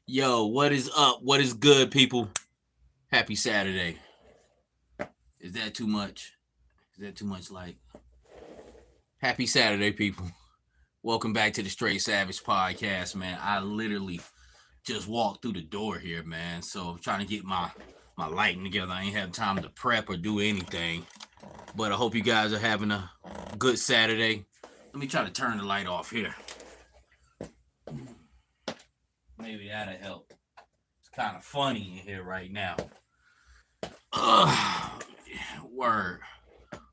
Yo, what is up? What is good, people? Happy Saturday. Is that too much? Is that too much like? Happy Saturday, people. Welcome back to the Straight Savage podcast, man. I literally just walked through the door here, man. So I'm trying to get my lighting together. I ain't have time to prep or do anything. But I hope you guys are having a good Saturday. Let me try to turn the light off here. Maybe that'll help. It's kind of funny in here right now. Word.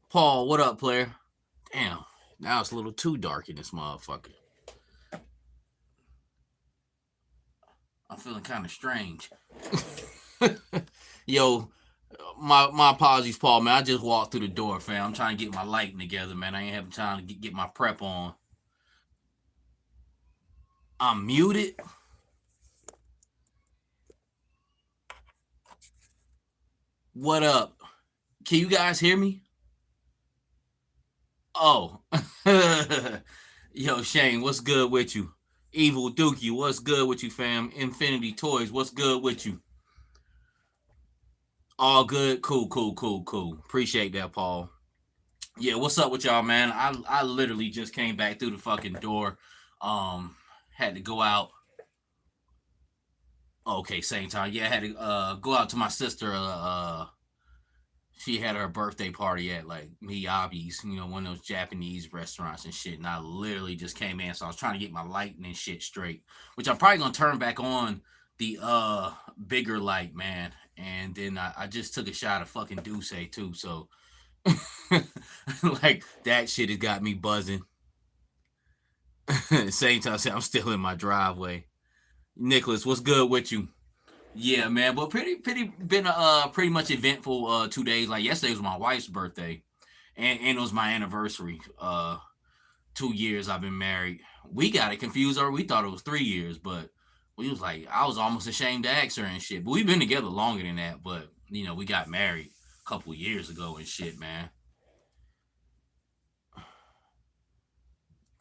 Paul, what up, player? Damn, now it's a little too dark in this motherfucker. I'm feeling kind of strange. Yo, my apologies, Paul, man. I just walked through the door, fam. I'm trying to get my lighting together, man. I ain't having time to get my prep on. I'm muted. What up? Can you guys hear me? Oh. Yo, Shane, what's good with you? Evil Dookie, what's good with you, fam? Infinity Toys, what's good with you? All good? Cool. Appreciate that, Paul. Yeah, what's up with y'all, man? I literally just came back through the fucking door. Had to go out. Okay, same time. Yeah, I had to go out to my sister. She had her birthday party at like Miyabi's, one of those Japanese restaurants and shit. And I literally just came in, so I was trying to get my lighting and shit straight, which I'm probably gonna turn back on the bigger light, man. And then I just took a shot of fucking Douce too, so like that shit has got me buzzing. Same time, I'm still in my driveway. Nicholas, what's good with you? Yeah, man, but pretty been pretty much eventful 2 days. Like yesterday was my wife's birthday, and it was my anniversary. 2 years I've been married. We got it confused, or we thought it was 3 years, but we was like, I was almost ashamed to ask her and shit. But we've been together longer than that. But we got married a couple years ago and shit, man.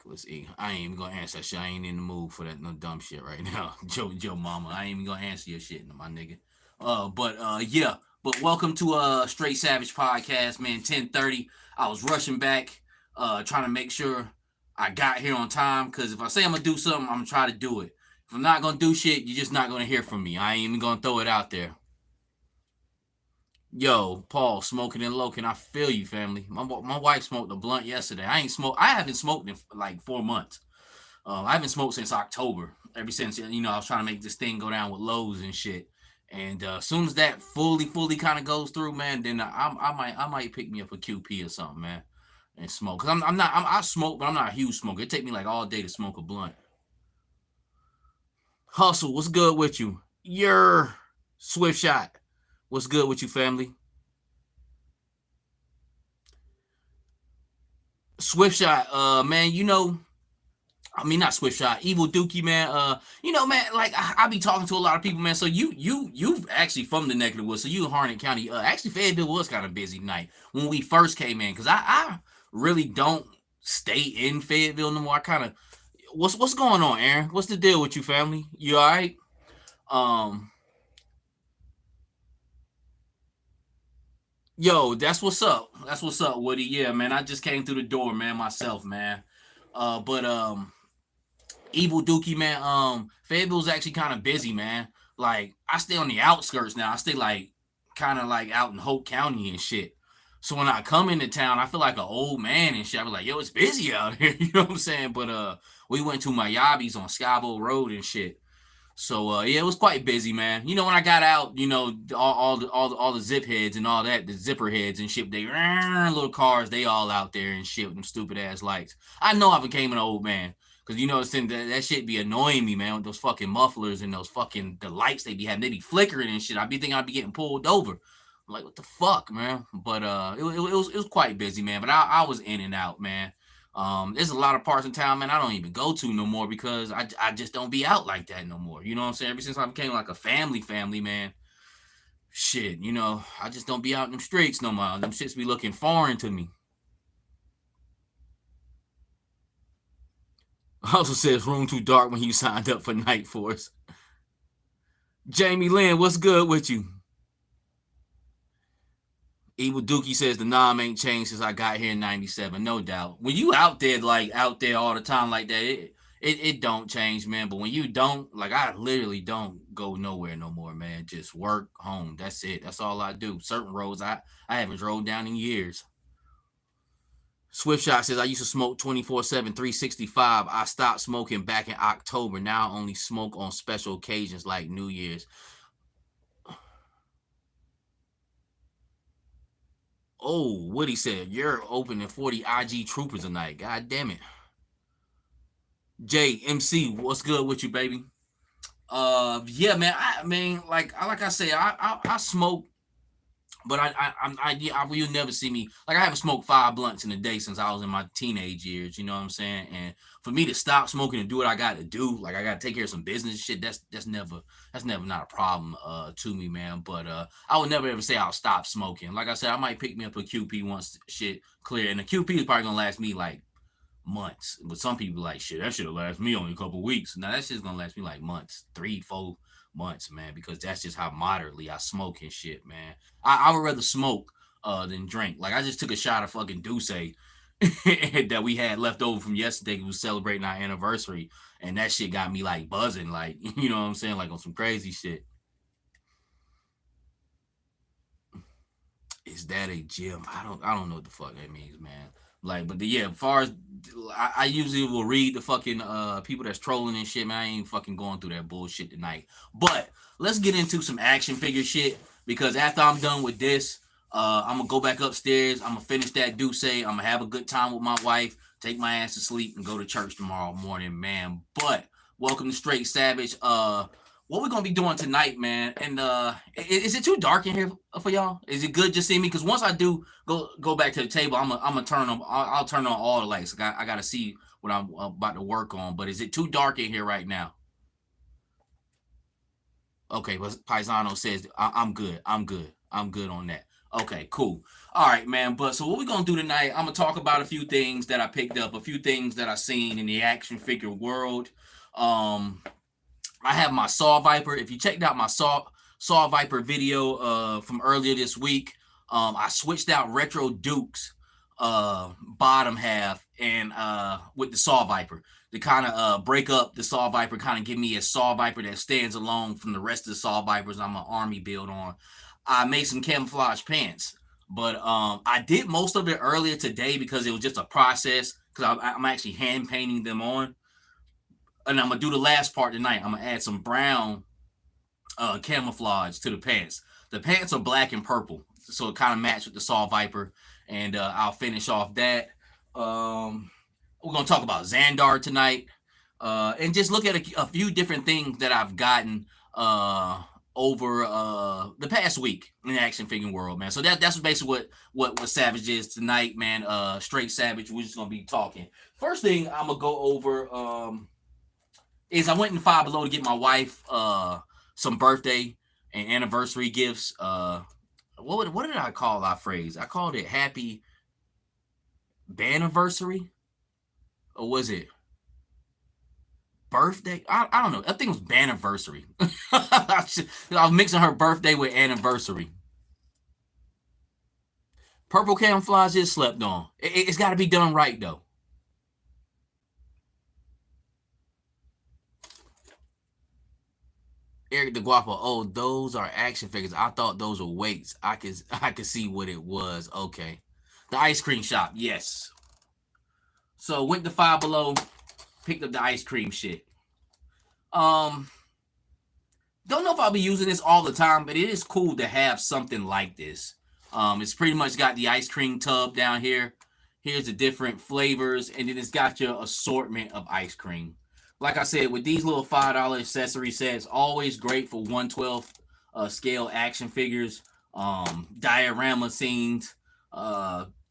Let's see. I ain't even gonna answer that shit. I ain't in the mood for that no dumb shit right now. Joe Mama. I ain't even gonna answer your shit, my nigga. But yeah. But welcome to Straight Savage Podcast, man. 10:30. I was rushing back, trying to make sure I got here on time. Cause if I say I'm gonna do something, I'm gonna try to do it. If I'm not gonna do shit, you're just not gonna hear from me. I ain't even gonna throw it out there. Yo, Paul, smoking and loking. I feel you, family. My wife smoked a blunt yesterday. I haven't smoked in like 4 months. I haven't smoked since October. Ever since I was trying to make this thing go down with Lowe's and shit. And as soon as that fully kind of goes through, man, then I might pick me up a QP or something, man, and smoke. Cause I smoke, but I'm not a huge smoker. It take me like all day to smoke a blunt. Hustle, what's good with you? Your Swift Shot, what's good with you, family? Swift Shot, man, I mean, not Swift Shot, Evil Dookie, man. Man, like I be talking to a lot of people, man. So you've actually from the neck of the woods. So you in Harnett County. Actually, Fayetteville was kind of busy tonight when we first came in, because I really don't stay in Fayetteville no more. I kind of what's going on, Aaron? What's the deal with you, family? You all right? Um, Yo, that's what's up. That's what's up, Woody. Yeah, man. I just came through the door, man, myself, man. But Evil Dookie, man. Fayetteville's actually kind of busy, man. Like I stay on the outskirts now. I stay like kind of like out in Hope County and shit. So when I come into town, I feel like an old man and shit. I be like, yo, it's busy out here. You know what I'm saying? But we went to Miyabi's on Skybo Road and shit. So yeah, it was quite busy, man. When I got out, all the zip heads and all that, the zipper heads and shit, they little cars, they all out there and shit with them stupid ass lights. I know I became an old man. Cause that shit be annoying me, man, with those fucking mufflers and those fucking the lights they be having. They be flickering and shit. I be thinking I'd be getting pulled over. I'm like, what the fuck, man? But it was quite busy, man. But I was in and out, man. There's a lot of parts in town, man, I don't even go to no more because I just don't be out like that no more. You know what I'm saying? Ever since I became like a family, man, shit, I just don't be out in them streets no more. Them shits be looking foreign to me. Also says room too dark when you signed up for Night Force. Jamie Lynn, what's good with you? Evil Dookie says the nom ain't changed since I got here in '97. No doubt. When you out there, like out there all the time like that, it don't change, man. But when you don't, like I literally don't go nowhere no more, man. Just work, home. That's it. That's all I do. Certain roads I haven't drove down in years. Swift Shot says I used to smoke 24/7, 365. I stopped smoking back in October. Now I only smoke on special occasions like New Year's. Oh, what he said. You're opening 40 IG troopers tonight. God damn it. JMC, what's good with you, baby? Yeah, man. I mean, like I say, I smoke, but I you'll never see me like I haven't smoked 5 blunts in a day since I was in my teenage years. You know what I'm saying? And for me to stop smoking and do what I got to do, like I got to take care of some business shit. That's never not a problem to me, man. But I would never ever say I'll stop smoking. Like I said, I might pick me up a QP once shit clear, and the QP is probably gonna last me like months. But some people like shit. That should have lasted me only a couple weeks. Now that shit's gonna last me like months, 3, 4 months, man. Because that's just how moderately I smoke and shit, man. I would rather smoke than drink. Like I just took a shot of fucking Douce that we had left over from yesterday. We was celebrating our anniversary, and that shit got me like buzzing, like you know what I'm saying, like on some crazy shit. Is that a gym? I don't know what the fuck that means, man. Like, but yeah, as far as I usually will read the fucking people that's trolling and shit, man. I ain't fucking going through that bullshit tonight. But let's get into some action figure shit because after I'm done with this, I'm gonna go back upstairs. I'm gonna finish that Douce. I'm gonna have a good time with my wife, take my ass to sleep, and go to church tomorrow morning, man. But welcome to Straight Savage. What we're gonna be doing tonight, man. And is it too dark in here for y'all? Is it good just seeing me? Because once I do go back to the table, I'm gonna turn on. I'll turn on all the lights. I gotta see what I'm about to work on. But is it too dark in here right now? Okay, but Paisano says I'm good. I'm good. I'm good on that. Okay, cool. All right, man. But so what we're gonna do tonight? I'm gonna talk about a few things that I picked up, a few things that I seen in the action figure world. Um, I have my Saw Viper. If you checked out my Saw Viper video from earlier this week, I switched out Retro Duke's bottom half and with the Saw Viper to kind of break up the Saw Viper, kind of give me a Saw Viper that stands alone from the rest of the Saw Vipers I'm an army build on. I made some camouflage pants, but I did most of it earlier today because it was just a process because I'm actually hand painting them on, and I'm gonna do the last part tonight. I'm gonna add some brown camouflage to the pants. The pants are black and purple, so it kind of matched with the Saw Viper. And I'll finish off that. We're gonna talk about Zandar tonight, and just look at a few different things that I've gotten over the past week in the action figure world, man. So that's basically what Savage is tonight, man. Straight Savage. We're just gonna be talking. First thing I'm gonna go over is I went in Five Below to get my wife some birthday and anniversary gifts. What did I call our phrase? I called it Happy Banniversary, or was it birthday? I don't know. I think it was Banniversary. I was mixing her birthday with anniversary. Purple camouflage is slept on. It's got to be done right though. Eric the Guapo. Oh, those are action figures. I thought those were weights. I could see what it was. Okay. The ice cream shop. Yes. So went to Five Below, picked up the ice cream shit. Um, don't know if I'll be using this all the time, but it is cool to have something like this. It's pretty much got the ice cream tub down here. Here's the different flavors, and then it's got your assortment of ice cream. Like I said, with these little $5 accessory sets, always great for 1/12 scale action figures, diorama scenes,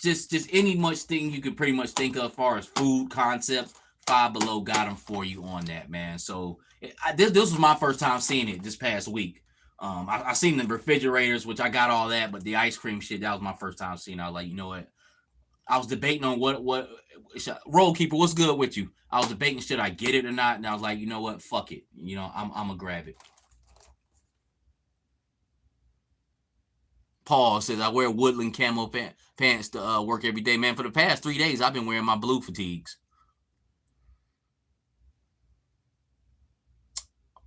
just any much thing you could pretty much think of as far as food concepts. Five Below got them for you on that, man. So this was my first time seeing it this past week. I seen the refrigerators, which I got all that, but the ice cream shit, that was my first time seeing it. I was like, you know what? I was debating on what Roll Keeper, what's good with you? I was debating should I get it or not, and I was like, you know what? Fuck it. You know, I'm gonna grab it. Paul says, I wear woodland camo pants to work every day. Man, for the past 3 days, I've been wearing my blue fatigues.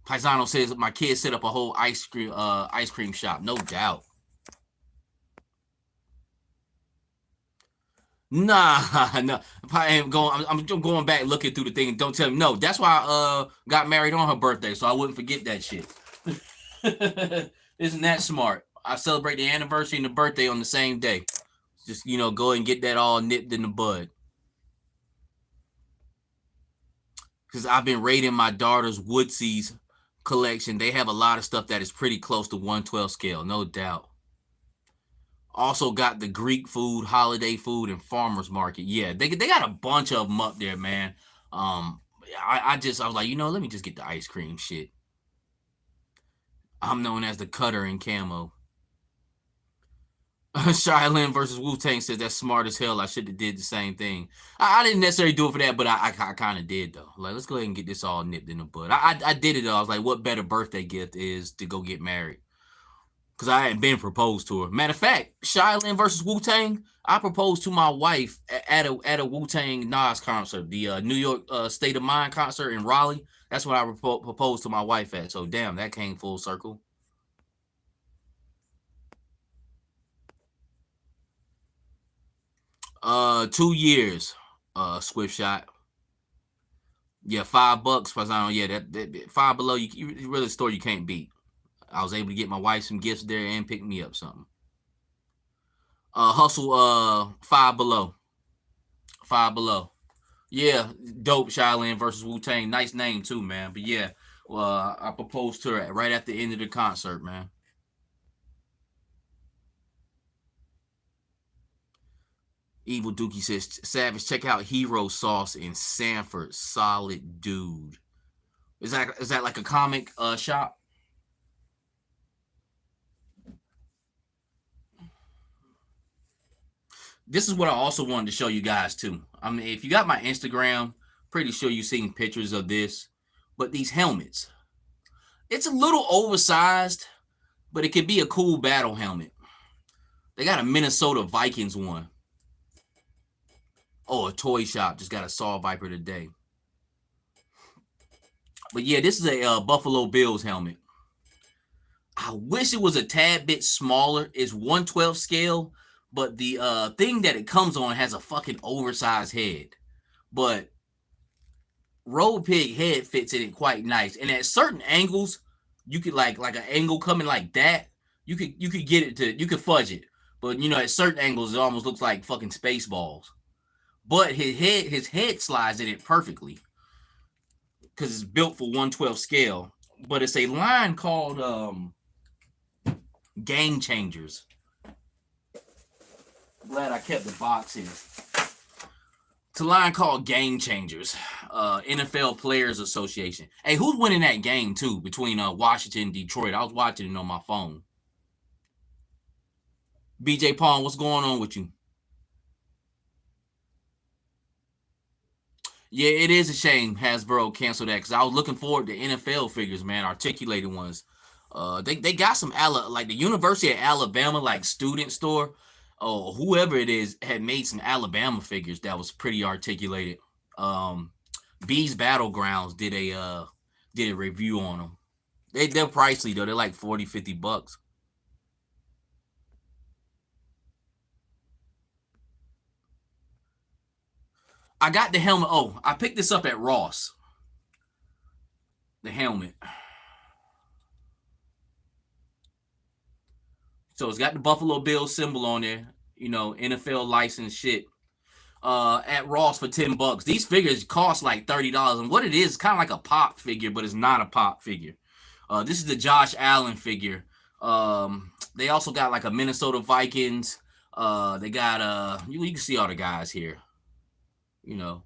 Paisano says, my kids set up a whole ice cream shop. No doubt. Nah, no. I'm going back looking through the thing. Don't tell me. No, that's why I got married on her birthday, so I wouldn't forget that shit. Isn't that smart? I celebrate the anniversary and the birthday on the same day. Just, go and get that all nipped in the bud. Because I've been rating my daughter's Woodsies collection. They have a lot of stuff that is pretty close to 1/12 scale, no doubt. Also got the Greek food, holiday food, and farmers market. Yeah, they got a bunch of them up there, man. I was like, let me just get the ice cream shit. I'm known as the cutter in camo. Shaolin versus Wu-Tang says that's smart as hell. I should have did the same thing. I didn't necessarily do it for that, but I kind of did though. Like, let's go ahead and get this all nipped in the bud. I did it though. I was like, what better birthday gift is to go get married? Because I hadn't been proposed to her. Matter of fact, Shaolin versus Wu-Tang, I proposed to my wife at a Wu-Tang Nas concert, the New York State of Mind concert in Raleigh. That's what I proposed to my wife at. So damn, that came full circle. 2 years, Swift Shot. Yeah, $5. Yeah, that Five Below, you really a store you can't beat. I was able to get my wife some gifts there and pick me up something. Hustle, Five Below. Five Below. Yeah, dope. Shaolin versus Wu-Tang. Nice name too, man. But yeah, I proposed to her right at the end of the concert, man. Evil Dookie says, Savage, check out Hero Sauce in Sanford. Solid dude. Is that like a comic shop? This is what I also wanted to show you guys too. I mean, if you got my Instagram, pretty sure you've seen pictures of this. But these helmets, it's a little oversized, but it could be a cool battle helmet. They got a Minnesota Vikings one. Oh, a toy shop just got a Saw Viper today. But yeah, this is a Buffalo Bills helmet. I wish it was a tad bit smaller. It's 1/12 scale, but the thing that it comes on has a fucking oversized head. But Road Pig head fits in it quite nice. And at certain angles, you could like an angle coming like that, you could get it to, you could fudge it. But at certain angles, it almost looks like fucking Spaceballs. But his head slides in it perfectly because it's built for 1/12 scale. But it's a line called Game Changers. Glad I kept the box here. It's a line called Game Changers, NFL Players Association. Hey, who's winning that game too between Washington and Detroit? I was watching it on my phone. BJ Paul, what's going on with you? Yeah, it is a shame Hasbro canceled that because I was looking forward to NFL figures, man, articulated ones. They got some like the University of Alabama, like student store, or whoever it is, had made some Alabama figures that was pretty articulated. Bees Battlegrounds did a review on them. They're pricey though. They're like $40-$50. I got the helmet. Oh, I picked this up at Ross. The helmet. So it's got the Buffalo Bills symbol on there. NFL licensed shit. At Ross for $10. These figures cost like $30. And what it is kind of like a pop figure, but it's not a pop figure. This is the Josh Allen figure. They also got like a Minnesota Vikings. They got you can see all the guys here. And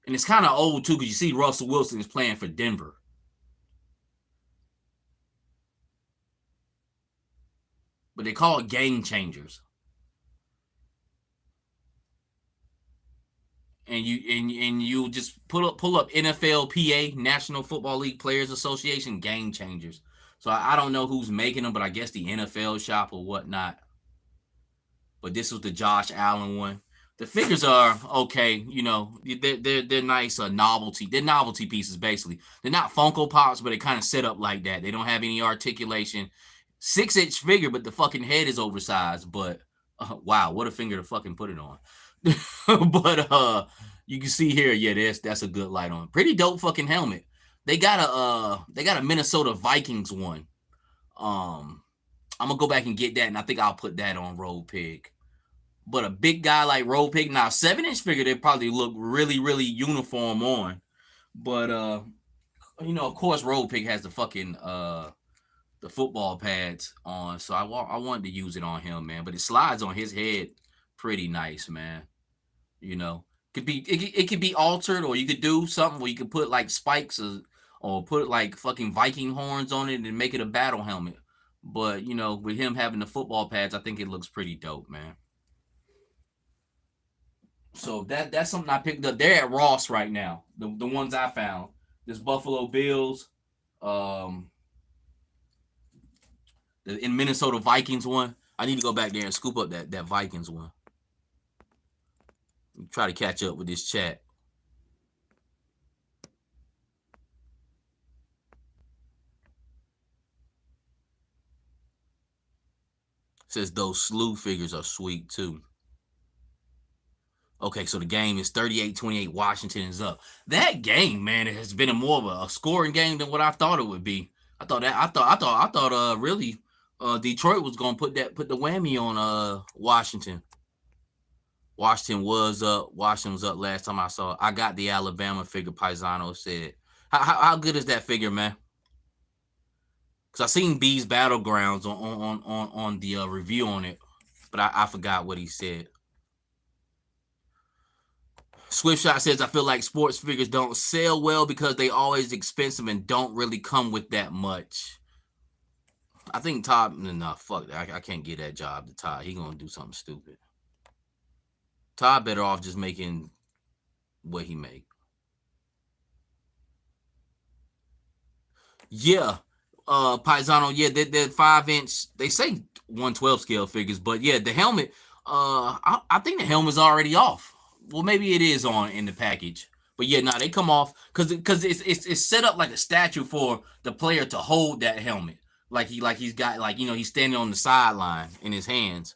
it's kind of old too because you see Russell Wilson is playing for Denver. But they call it Game Changers. and you just pull up NFLPA, National Football League Players Association Game Changers. So I don't know who's making them, but I guess the NFL shop or whatnot. But this was the Josh Allen one. The figures are okay, you know, they're nice novelty. They're novelty pieces basically. They're not Funko Pops, but they kind of set up like that. They don't have any articulation. 6-inch figure, but the fucking head is oversized. But wow, what a finger to fucking put it on. But you can see here, yeah, that's a good light on. Pretty dope fucking helmet. They got a Minnesota Vikings one. I'm gonna go back and get that, and I think I'll put that on Road Pig. But a big guy like Road Pig, now 7-inch figure, they probably look really, really uniform on. But you know, of course, Road Pig has the fucking the football pads on, so I wanted to use it on him, man. But it slides on his head pretty nice, man. You know, it could be altered, or you could do something where you could put like spikes or put like fucking Viking horns on it and make it a battle helmet. But you know, with him having the football pads, I think it looks pretty dope, man. So that's something I picked up. They're at Ross right now. The ones I found. This Buffalo Bills, um, the in Minnesota Vikings one. I need to go back there and scoop up that Vikings one. Try to catch up with this chat. Says those slew figures are sweet too. Okay, so the game is 38-28. Washington is up. That game, man, it has been more of a scoring game than what I thought it would be. I thought really Detroit was gonna put the whammy on Washington. Washington was up. Washington was up last time I saw. I got the Alabama figure. Paisano said, "How good is that figure, man?" Because I seen B's Battlegrounds on the review on it, but I forgot what he said. Swiftshot says, I feel like sports figures don't sell well because they always expensive and don't really come with that much. I think Todd, nah, fuck that. I can't get that job to Todd. He gonna do something stupid. Todd better off just making what he make. Yeah. Paisano, yeah, they're 5-inch. They say 112 scale figures, but yeah, the helmet, I think the helmet's already off. Well, maybe it is on in the package. But yeah, they come off because it's set up like a statue for the player to hold that helmet. He's got he's standing on the sideline in his hands.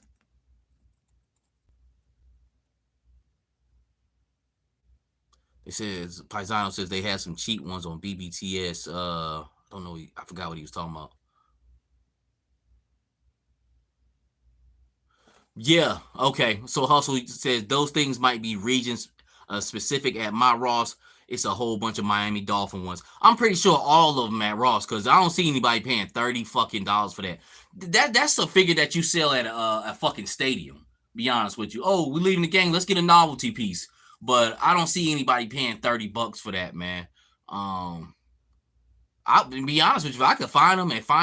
It says Paisano says they had some cheap ones on BBTS. I don't know. I forgot what he was talking about. Yeah. Okay. So Hustle says those things might be regions specific. At my Ross, it's a whole bunch of Miami Dolphin ones. I'm pretty sure all of them at Ross because I don't see anybody paying $30 fucking for that. That's a figure that you sell at a fucking stadium. Be honest with you. Oh, we're leaving the game. Let's get a novelty piece. But I don't see anybody paying $30 for that, man. I'll be honest with you. If I could find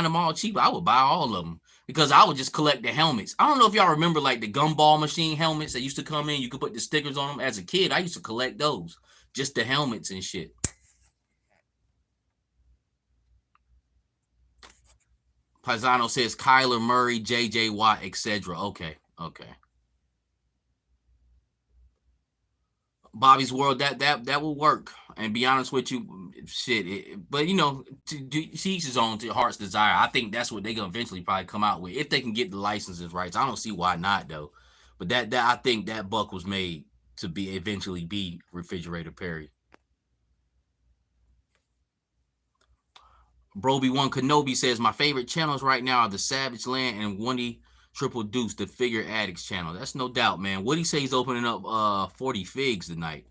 them all cheap, I would buy all of them because I would just collect the helmets. I don't know if y'all remember like the gumball machine helmets that used to come in. You could put the stickers on them. As a kid, I used to collect those, just the helmets and shit. Paisano says Kyler Murray, J.J. Watt, etc. Okay. Bobby's World, that will work. And be honest with you, shit. But to each his own, to heart's desire. I think that's what they're gonna eventually probably come out with if they can get the licenses rights. I don't see why not though. But that I think that buck was made to be eventually be Refrigerator Perry. Broby One Kenobi says my favorite channels right now are the Savage Land and Woody Triple Deuce, the Figure Addicts channel. That's no doubt, man. Woody says he's opening up 40 figs tonight.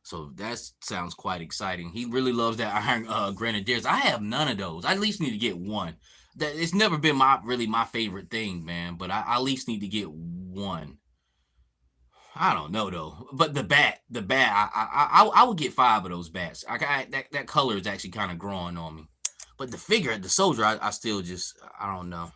So that sounds quite exciting. He really loves that Iron Grenadiers. I have none of those. I at least need to get one. That it's never been my favorite thing, man. But I at least need to get one. I don't know though. But the bat, I would get 5 of those bats. That color is actually kind of growing on me. But the figure, the soldier, I still just I don't know.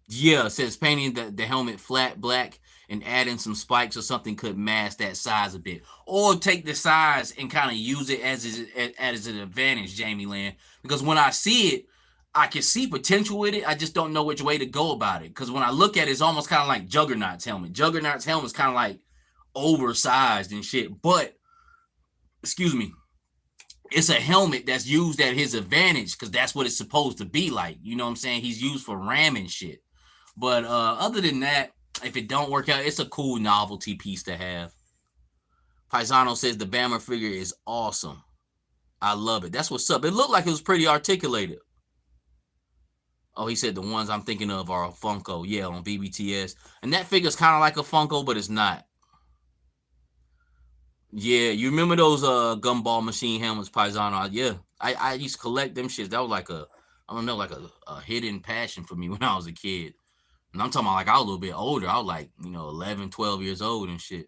Yeah, it says painting the helmet flat black and adding some spikes or something could mask that size a bit, or take the size and kind of use it as an advantage, Jamie Land. Because when I see it, I can see potential with it. I just don't know which way to go about it. Because when I look at it, it's almost kind of like Juggernaut's helmet. Juggernaut's helmet is kind of like oversized and shit. But excuse me, it's a helmet that's used at his advantage because that's what it's supposed to be like. You know what I'm saying? He's used for ramming shit. But other than that, if it don't work out, it's a cool novelty piece to have. Paisano says the Bama figure is awesome. I love it. That's what's up. It looked like it was pretty articulated. Oh, he said the ones I'm thinking of are a Funko. Yeah, on BBTS. And that figure's kind of like a Funko, but it's not. Yeah, you remember those gumball machine helmets, Paisano? Yeah, I used to collect them shits. That was like I don't know, like a hidden passion for me when I was a kid. And I'm talking about like I was a little bit older. I was like, 11, 12 years old and shit.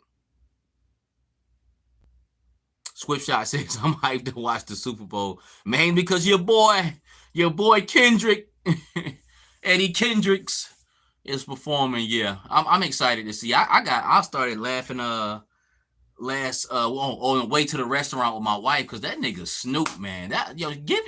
Swiftshot says I'm hyped to watch the Super Bowl, man, because your boy Kendrick, Eddie Kendricks is performing. Yeah, I'm excited to see. I started laughing on the way to the restaurant with my wife because that nigga Snoop, man, that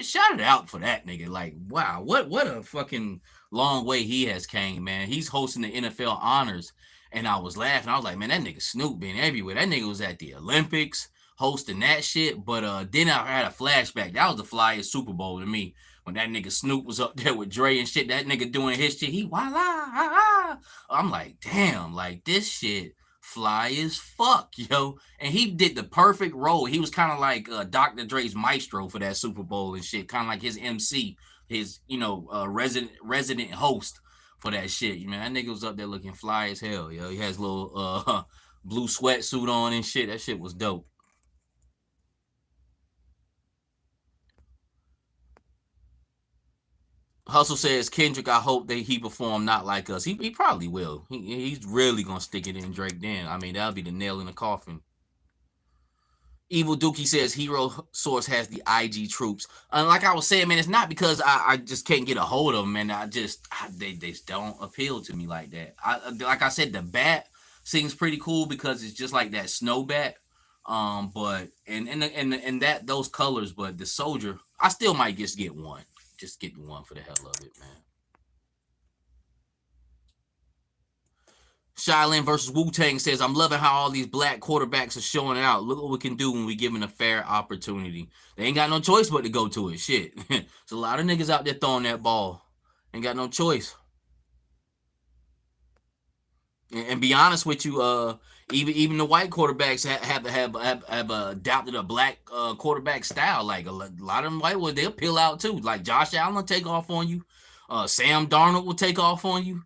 shout it out for that nigga. Like, wow, what a fucking long way he has came, man. He's hosting the NFL honors, and I was laughing. I was like, man, that nigga Snoop been everywhere. That nigga was at the Olympics hosting that shit. But then I had a flashback. That was the flyest Super Bowl to me when that nigga Snoop was up there with Dre and shit. That nigga doing his shit. He voila. I'm like, damn, like this shit fly as fuck, yo. And he did the perfect role. He was kind of like Dr. Dre's maestro for that Super Bowl and shit. Kind of like his MC, his resident host for that shit. Man, that nigga was up there looking fly as hell, yo. He has a little blue sweatsuit on and shit. That shit was dope. Hustle says Kendrick, I hope that he perform not like us. He probably will. He's really gonna stick it in Drake then. I mean, that'll be the nail in the coffin. Evil Dookie says Hero Source has the IG troops. And like I was saying, man, it's not because I just can't get a hold of them, man. They just don't appeal to me like that. Like I said, the bat seems pretty cool because it's just like that snow bat. But and that those colors, but the soldier, I still might just get one. Just get one for the hell of it, man. Shaolin versus Wu-Tang says, I'm loving how all these black quarterbacks are showing out. Look what we can do when we give them a fair opportunity. They ain't got no choice but to go to it. Shit. There's a lot of niggas out there throwing that ball. Ain't got no choice. And be honest with you, even the white quarterbacks have adopted a black quarterback style. Like a lot of them white ones, they'll peel out too. Like Josh Allen will take off on you. Sam Darnold will take off on you.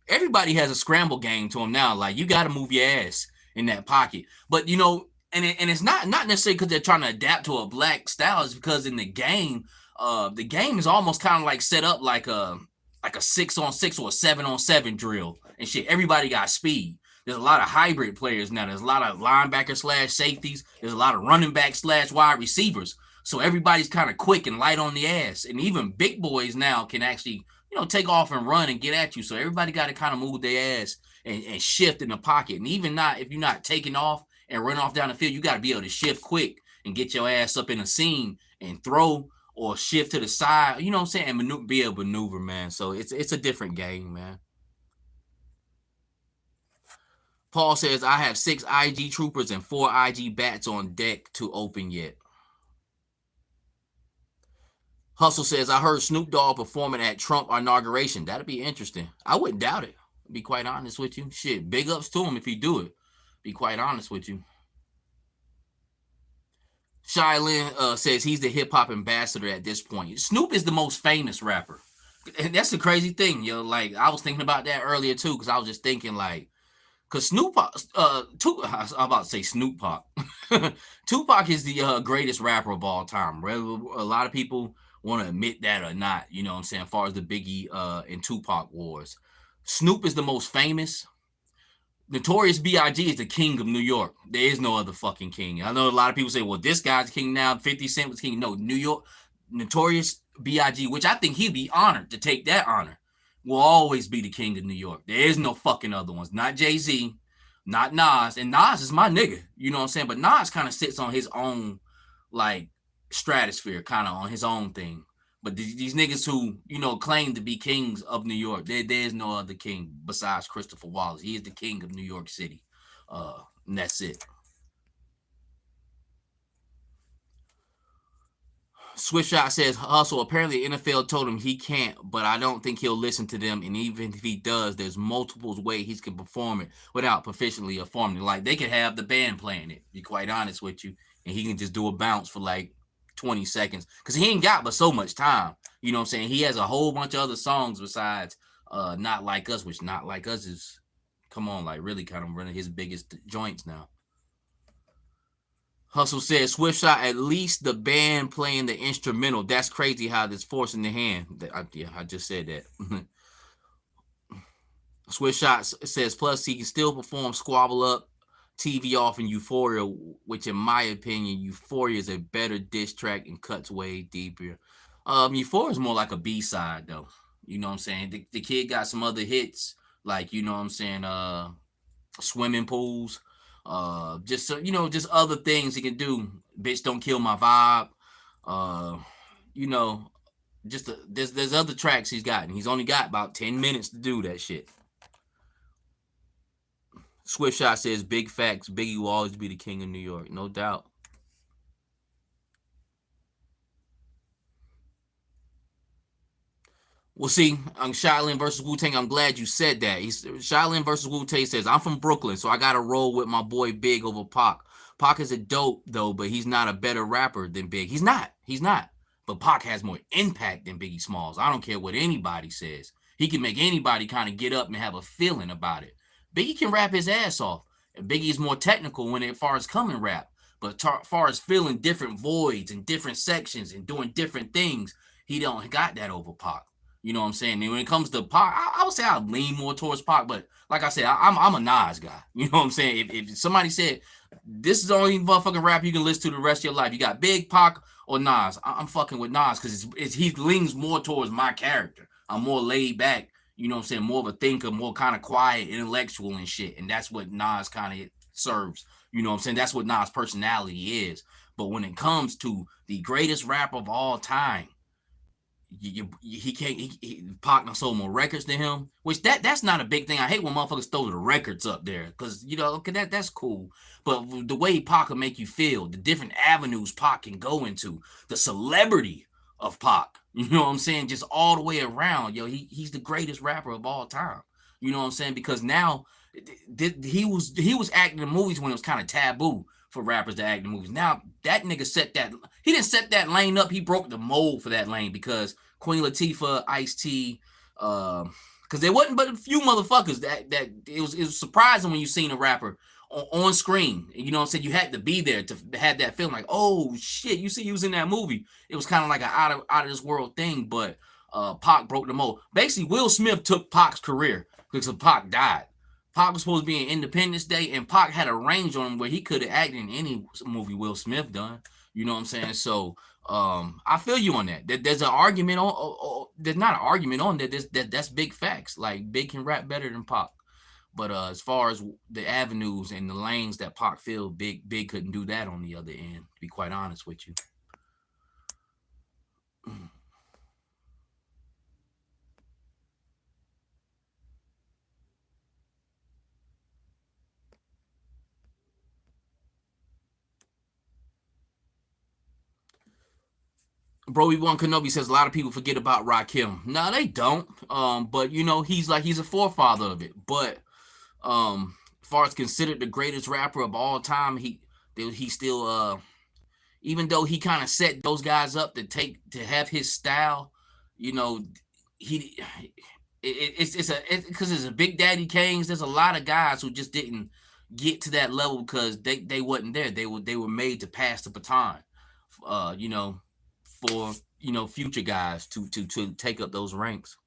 Everybody has a scramble game to them now. Like you got to move your ass in that pocket. But and it's not necessarily because they're trying to adapt to a black style. It's because in the game is almost kind of like set up like a 6-on-6 or a 7-on-7 drill and shit. Everybody got speed. There's a lot of hybrid players now. There's a lot of linebacker / safeties. There's a lot of running back / wide receivers. So everybody's kind of quick and light on the ass. And even big boys now can actually, take off and run and get at you. So everybody got to kind of move their ass and shift in the pocket. And even if you're not taking off and run off down the field, you got to be able to shift quick and get your ass up in a seam and throw or shift to the side, you know what I'm saying, and be able to maneuver, man. So it's a different game, man. Paul says, I have 6 IG troopers and 4 IG bats on deck to open yet. Hustle says, I heard Snoop Dogg performing at Trump inauguration. That'd be interesting. I wouldn't doubt it. Be quite honest with you. Shit, big ups to him if he do it. Be quite honest with you. Shailin says he's the hip-hop ambassador at this point. Snoop is the most famous rapper. And that's the crazy thing, yo. Like, I was thinking about that earlier, too, because I was just thinking, like, because I'm about to say Snoop Pop. Tupac is the greatest rapper of all time. Whether a lot of people want to admit that or not, you know what I'm saying, as far as the Biggie and Tupac wars. Snoop is the most famous. Notorious B.I.G. is the king of New York. There is no other fucking king. I know a lot of people say, well, this guy's king now. 50 Cent was king. No, New York, Notorious B.I.G., which I think he'd be honored to take that honor. will always be the king of New York. There is no fucking other ones. Not Jay-Z, not Nas. And Nas is my nigga. You know what I'm saying? But Nas kind of sits on his own, like, stratosphere, kind of on his own thing. But these niggas who, you know, claim to be kings of New York, there's no other king besides Christopher Wallace. He is the king of New York City. And that's it. Swift Shot says, Hustle, apparently NFL told him he can't, but I don't think he'll listen to them. And even if he does, there's multiple ways he can perform it without proficiently performing it. Like, they could have the band playing it, be quite honest with you, and he can just do a bounce for like 20 seconds because he ain't got but so much time. You know what I'm saying? He has a whole bunch of other songs besides Not Like Us, which Not Like Us is, come on, like really kind of running his biggest joints now. Hustle said, Swift Shot, at least the band playing the instrumental. That's crazy how this forcing the hand. I just said that. Swift Shot says, plus he can still perform Squabble Up, TV Off, and Euphoria, which in my opinion, Euphoria is a better diss track and cuts way deeper. Euphoria is more like a B-side though. You know what I'm saying? The kid got some other hits, like, you know what I'm saying, swimming pools. Just so you know, just other things he can do. Bitch, don't kill my vibe. You know, just there's other tracks he's got, and he's only got about 10 minutes to do that shit. Swift Shot says, big facts. Biggie will always be the king of New York, no doubt. Well, see, Shaolin versus Wu-Tang. I'm glad you said that. Shaolin versus Wu-Tang says, I'm from Brooklyn, so I got to roll with my boy Big over Pac. Pac is a dope, though, but he's not a better rapper than Big. He's not. He's not. But Pac has more impact than Biggie Smalls. I don't care what anybody says. He can make anybody kind of get up and have a feeling about it. Biggie can rap his ass off. Biggie is more technical when as far as coming rap. But as far as filling different voids and different sections and doing different things, he don't got that over Pac. You know what I'm saying? And when it comes to Pac, I would say I lean more towards Pac, but like I said, I'm a Nas guy. You know what I'm saying? If somebody said this is the only motherfucking rap you can listen to the rest of your life, you got Big, Pac, or Nas, I'm fucking with Nas because he leans more towards my character. I'm more laid back. You know what I'm saying? More of a thinker, more kind of quiet, intellectual and shit. And that's what Nas kind of serves. You know what I'm saying? That's what Nas' personality is. But when it comes to the greatest rapper of all time, he can't. Pac not sold more records than him, which that's not a big thing. I hate when motherfuckers throw the records up there because you know, okay, that's cool. But the way Pac can make you feel, the different avenues Pac can go into, the celebrity of Pac, you know what I'm saying, just all the way around, yo, he's the greatest rapper of all time. You know what I'm saying? Because now he was acting in movies when it was kind of taboo for rappers to act in movies. Now that nigga he didn't set that lane up. He broke the mold for that lane because Queen Latifah, Ice-T, because there wasn't but a few motherfuckers that it was surprising when you seen a rapper on screen. You know what I'm saying? You had to be there to have that feeling like, oh shit, you see he was in that movie. It was kind of like an out of this world thing, but Pac broke the mold. Basically, Will Smith took Pac's career because Pac died. Pac was supposed to be in Independence Day, and Pac had a range on him where he could have acted in any movie Will Smith done. You know what I'm saying? So I feel you on that. There's an argument on. There's not an argument on that. That's big facts. Like Big can rap better than Pac, but as far as the avenues and the lanes that Pac filled, Big couldn't do that on the other end. To be quite honest with you. Bro, One Kenobi says a lot of people forget about Rakim. No, they don't. But you know, he's a forefather of it. But as far as considered the greatest rapper of all time, he still even though he kind of set those guys up to have his style, you know, he because it's a Big Daddy Kane's. There's a lot of guys who just didn't get to that level because they wasn't there. They were made to pass the baton. You know, for future guys to take up those ranks.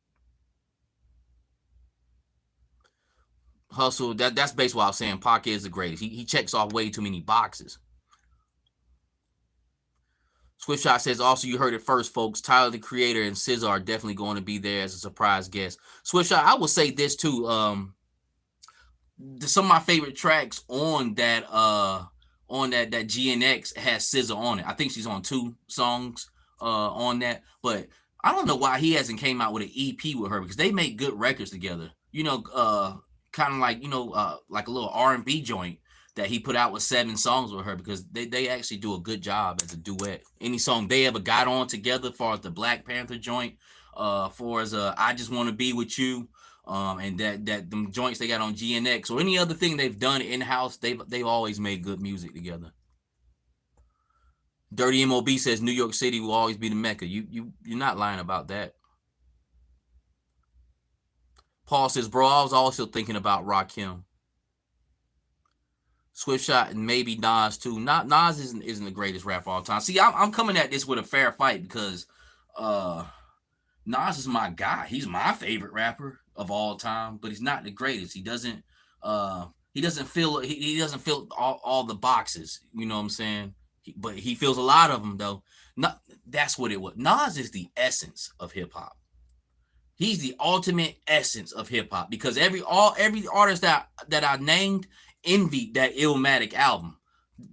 Hustle, that's basically what I was saying. Pac is the greatest. He checks off way too many boxes. Swift Shot says, also, you heard it first, folks. Tyler, the Creator, and SZA are definitely going to be there as a surprise guest. Swift Shot, I will say this too. Some of my favorite tracks on that that GNX has SZA on it. I think she's on 2 songs on that, but I don't know why he hasn't came out with an EP with her, because they make good records together. You know, kind of like, you know, like a little R&B joint that he put out with 7 songs with her, because they actually do a good job as a duet. Any song they ever got on together, as far as the Black Panther joint, for as I Just Want to Be With You, and that them joints they got on GNX, or any other thing they've done in-house, they've always made good music together. Dirty MOB says New York City will always be the Mecca. You're not lying about that. Paul says, bro, I was also thinking about Rakim. Swift Shot and maybe Nas too. Nas isn't the greatest rapper of all time. See, I'm coming at this with a fair fight, because Nas is my guy. He's my favorite rapper of all time, but he's not the greatest. He doesn't fill all the boxes. You know what I'm saying? But he fills a lot of them though. That's what it was. Nas is the essence of hip hop. He's the ultimate essence of hip hop, because every artist that I named envied that Illmatic album.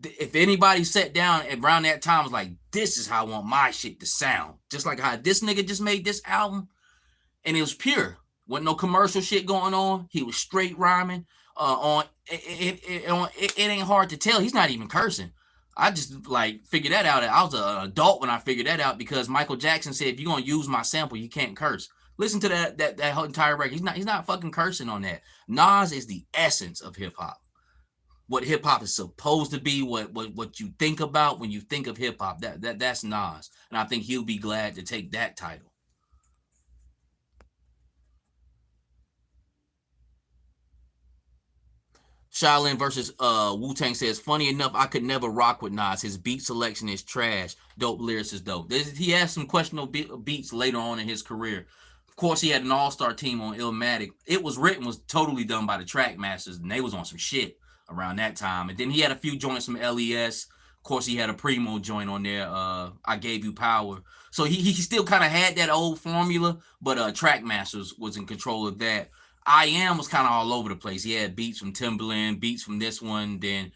If anybody sat down around that time was like, this is how I want my shit to sound, just like how this nigga just made this album, and it was pure, wasn't no commercial shit going on. He was straight rhyming on it ain't hard to tell he's not even cursing. I just like figured that out. I was an adult when I figured that out, because Michael Jackson said, if you're gonna use my sample, you can't curse. Listen to that whole entire record. He's not fucking cursing on that. Nas is the essence of hip hop. What hip hop is supposed to be, what you think about when you think of hip hop. That's Nas, and I think he'll be glad to take that title. Shaolin versus Wu-Tang says, funny enough, I could never rock with Nas. His beat selection is trash. Dope lyrics is dope. He has some questionable beats later on in his career. Of course, he had an all-star team on Illmatic. It Was Written was totally done by the Trackmasters, and they was on some shit around that time. And then he had a few joints from LES. Of course, he had a Primo joint on there, I Gave You Power. So he still kind of had that old formula, but Trackmasters was in control of that. I Am was kind of all over the place. He had beats from Timbaland, beats from this one. Then,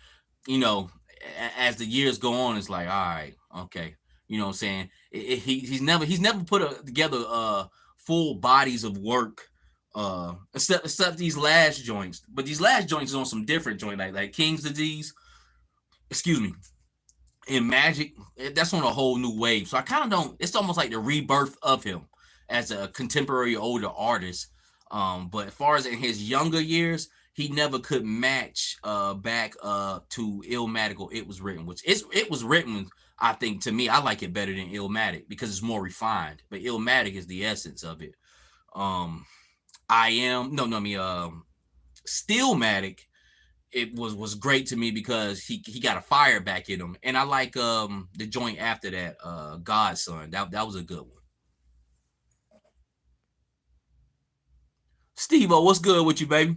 you know, as the years go on, it's like, all right, okay. You know what I'm saying? He's never put together full bodies of work, except these last joints. But these last joints is on some different joint, like King's Disease, excuse me, and Magic. That's on a whole new wave. So I kind of don't. It's almost like the rebirth of him as a contemporary older artist. But as far as in his younger years, he never could match back to Illmatic or It Was Written, which It Was Written. I think, to me, I like it better than Illmatic because it's more refined. But Illmatic is the essence of it. Stillmatic, it was great to me because he got a fire back in him. And I like the joint after that, Godson. That was a good one. Steve-O, what's good with you, baby?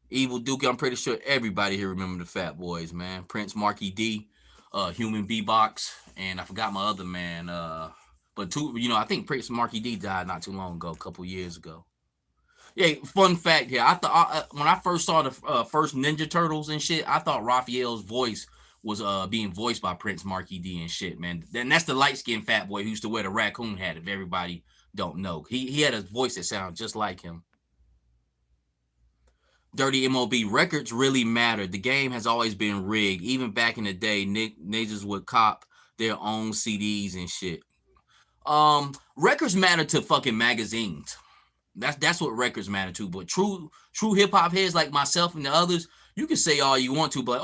Evil Duke, I'm pretty sure everybody here remember the Fat Boys, man. Prince, Marky D, Human B-Box, and I forgot my other man. But I think Prince Marky D died not too long ago, a couple years ago. Yeah, fun fact here. I thought when I first saw the first Ninja Turtles and shit, I thought Raphael's voice was being voiced by Prince Marky D and shit, man. Then that's the light-skinned fat boy who used to wear the raccoon hat, if everybody don't know. He had a voice that sounded just like him. Dirty MOB, records really matter. The game has always been rigged. Even back in the day, niggas would cop their own CDs and shit. Records matter to fucking magazines. That's what records matter to. But true hip hop heads like myself and the others, you can say all you want to, but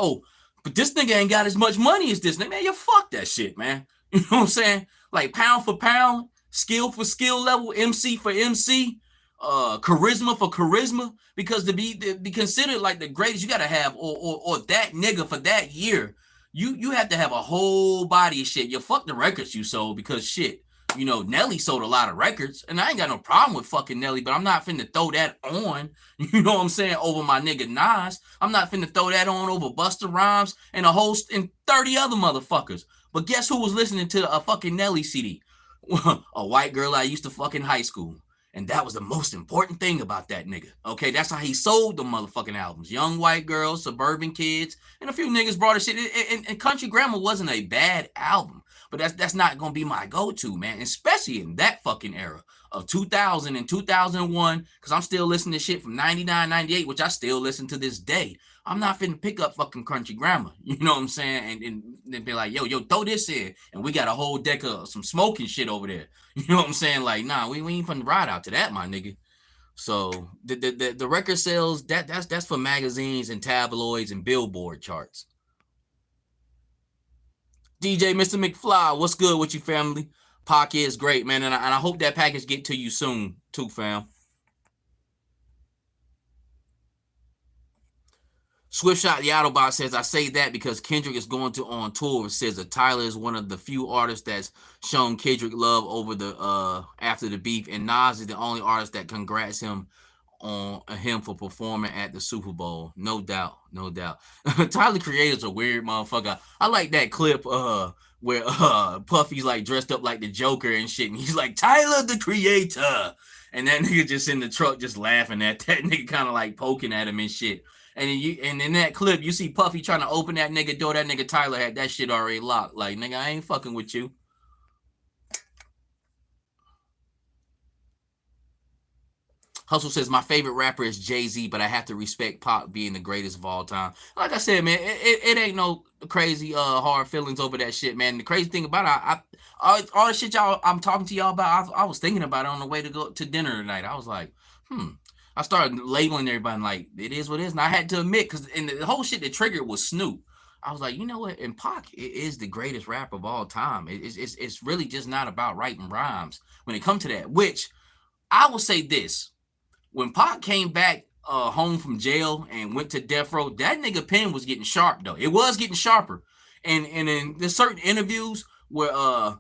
but this nigga ain't got as much money as this nigga. Man, you fuck that shit, man. You know what I'm saying? Like pound for pound, skill for skill level, MC for MC, charisma for charisma. Because to be considered like the greatest, you gotta have or that nigga for that year. You have to have a whole body of shit. You fuck the records you sold because shit. You know, Nelly sold a lot of records, and I ain't got no problem with fucking Nelly, but I'm not finna throw that on, you know what I'm saying, over my nigga Nas. I'm not finna throw that on over Busta Rhymes and a host and 30 other motherfuckers. But guess who was listening to a fucking Nelly CD? A white girl I used to fuck in high school. And that was the most important thing about that nigga. Okay, that's how he sold the motherfucking albums. Young white girls, suburban kids, and a few niggas brought a shit. And Country Grammar wasn't a bad album, but that's not gonna be my go-to, man. Especially in that fucking era of 2000 and 2001, because I'm still listening to shit from 99, 98, which I still listen to this day. I'm not finna pick up fucking Country Grammar, you know what I'm saying? And be like, yo, throw this in. And we got a whole deck of some smoking shit over there. You know what I'm saying? Like, nah, we ain't finna ride out to that, my nigga. So the record sales, that's for magazines and tabloids and Billboard charts. DJ Mr. McFly, what's good with you, family? Pocket is great, man, and I hope that package get to you soon, too, fam. Swift Shot the Autobot says, I say that because Kendrick is going to on tour. It says that Tyler is one of the few artists that's shown Kendrick love over the after the beef, and Nas is the only artist that congrats him on him for performing at the Super Bowl. No doubt, no doubt. Tyler Creator's a weird motherfucker. I like that clip where Puffy's like dressed up like the Joker and shit, and he's like, Tyler the Creator. And that nigga just in the truck just laughing at that nigga, kind of like poking at him and shit. And in that clip, you see Puffy trying to open that nigga door. That nigga Tyler had that shit already locked. Like, nigga, I ain't fucking with you. Hustle says, my favorite rapper is Jay-Z, but I have to respect Pop being the greatest of all time. Like I said, man, it ain't no crazy hard feelings over that shit, man. The crazy thing about it, all the shit I'm talking to y'all about, I was thinking about it on the way to go to dinner tonight. I was like, I started labeling everybody like, it is what it is. And I had to admit, because the whole shit that triggered was Snoop. I was like, you know what? And Pac is the greatest rapper of all time. It's really just not about writing rhymes when it comes to that, which I will say this. When Pac came back home from jail and went to death row, that nigga pen was getting sharp, though. It was getting sharper. And in there's certain interviews where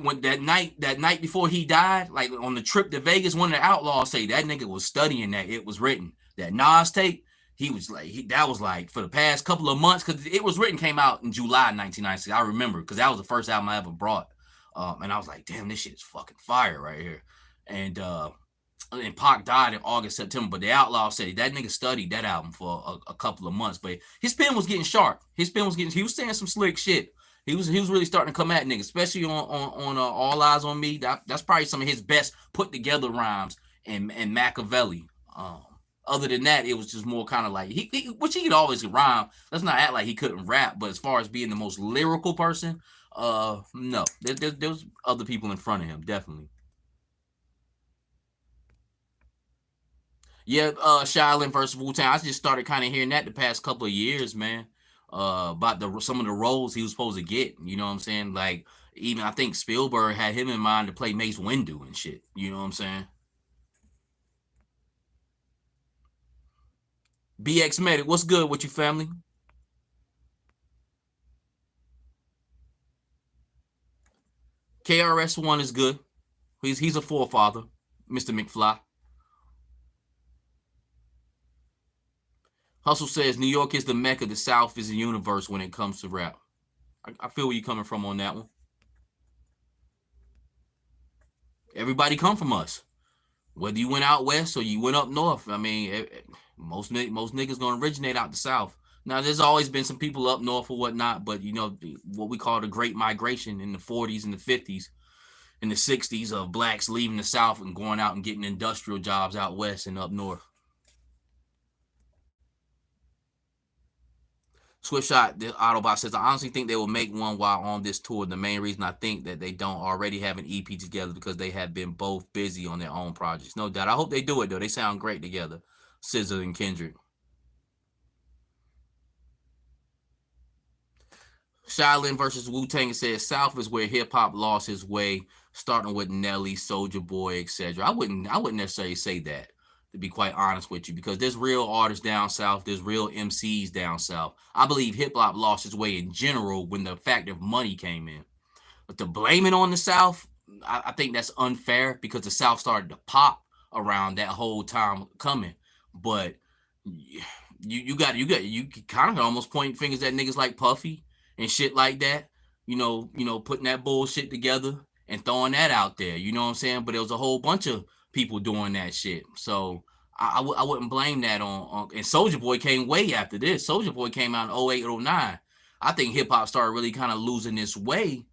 when that night before he died, like on the trip to Vegas, one of the outlaws say that nigga was studying that. It was written. That Nas tape, he was like, that was like for the past couple of months, because it was written, came out in July 1996. I remember, because that was the first album I ever brought. And I was like, damn, this shit is fucking fire right here. And Pac died in August, September, but the Outlaw said that nigga studied that album for a couple of months. But his pen was getting sharp. He was saying some slick shit. He was really starting to come at niggas, especially on All Eyes on Me. That's probably some of his best put together rhymes and Machiavelli. Other than that, it was just more kind of like which he could always rhyme. Let's not act like he couldn't rap. But as far as being the most lyrical person, no, there's other people in front of him, definitely. Yeah, Shaolin versus Wu-Tang. I just started kind of hearing that the past couple of years, man. About some of the roles he was supposed to get. You know what I'm saying? Like, even I think Spielberg had him in mind to play Mace Windu and shit. You know what I'm saying? BX Medic, what's good with you, family? KRS-One is good. He's a forefather, Mr. McFly. Hustle says New York is the Mecca, the South is the universe when it comes to rap. I feel where you're coming from on that one. Everybody come from us. Whether you went out west or you went up north, I mean, most niggas gonna originate out the South. Now, there's always been some people up north or whatnot, but you know what we call the Great Migration in the 40s and the 50s and the 60s of blacks leaving the South and going out and getting industrial jobs out west and up north. Swift Shot, the Autobot says, I honestly think they will make one while on this tour. The main reason I think that they don't already have an EP together because they have been both busy on their own projects. No doubt. I hope they do it, though. They sound great together, SZA and Kendrick. Shaolin versus Wu-Tang says South is where hip-hop lost his way, starting with Nelly, Soldier Boy, etc. I wouldn't necessarily say that, to be quite honest with you, because there's real artists down south, there's real MCs down south. I believe hip-hop lost its way in general when the fact of money came in. But to blame it on the South, I think that's unfair because the South started to pop around that whole time coming. But you kind of almost point fingers at niggas like Puffy and shit like that. Putting that bullshit together and throwing that out there. You know what I'm saying? But there was a whole bunch of people doing that shit. So I wouldn't blame that on. And Soulja Boy came way after this. Soulja Boy came out in 08, 09. I think hip hop started really kind of losing its way.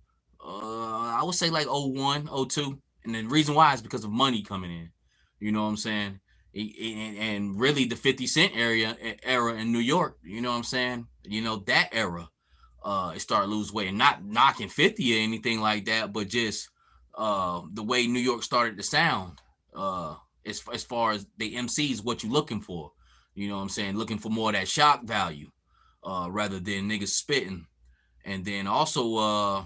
I would say like 01, 02. And the reason why is because of money coming in. You know what I'm saying? And really the 50 Cent era in New York. You know what I'm saying? That era. It started to lose weight, and not knocking 50 or anything like that, but just the way New York started to sound, as far as the MCs, what you looking for. You know what I'm saying? Looking for more of that shock value, rather than niggas spitting. And then also,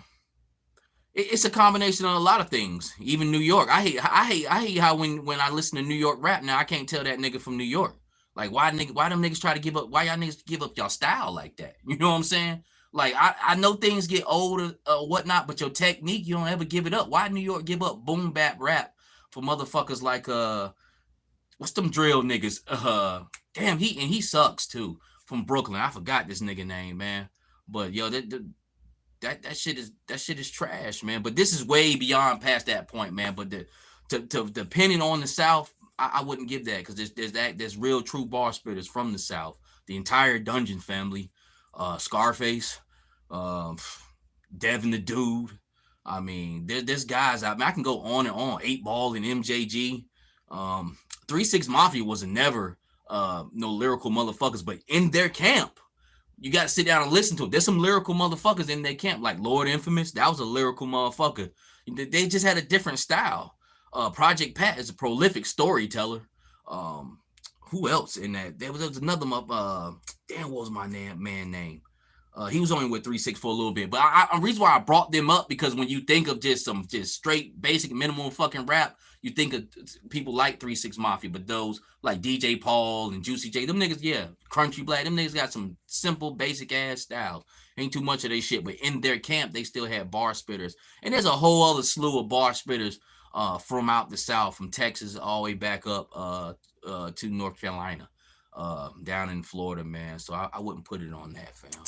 it's a combination of a lot of things. Even New York, I hate how when I listen to New York rap now, I can't tell that nigga from New York. Like why them niggas try to give up? Why y'all niggas give up y'all style like that? You know what I'm saying? Like I know things get older, whatnot, but your technique, you don't ever give it up. Why New York give up boom bap rap for motherfuckers like what's them drill niggas? Damn, he sucks too. From Brooklyn, I forgot this nigga name, man. But yo, that shit is trash, man. But this is way beyond past that point, man. But depending on the South, I wouldn't give that because there's real true bar spitters from the South. The entire Dungeon family, Scarface, Devin the Dude. I mean, there's guys. I can go on and on. 8 Ball and MJG. 3-6 Mafia was never no lyrical motherfuckers, but in their camp, you got to sit down and listen to it. There's some lyrical motherfuckers in their camp, like Lord Infamous. That was a lyrical motherfucker. They just had a different style. Project Pat is a prolific storyteller. Who else in that? There was another damn, what was my man name? He was only with 3-6 for a little bit, but the reason why I brought them up because when you think of just straight basic minimal fucking rap, you think of people like 3-6 Mafia, but those like DJ Paul and Juicy J, them niggas, yeah, Crunchy Black, them niggas got some simple basic ass styles. Ain't too much of their shit, but in their camp they still had bar spitters, and there's a whole other slew of bar spitters from out the South, from Texas all the way back up to North Carolina, down in Florida, man. So I wouldn't put it on that, fam.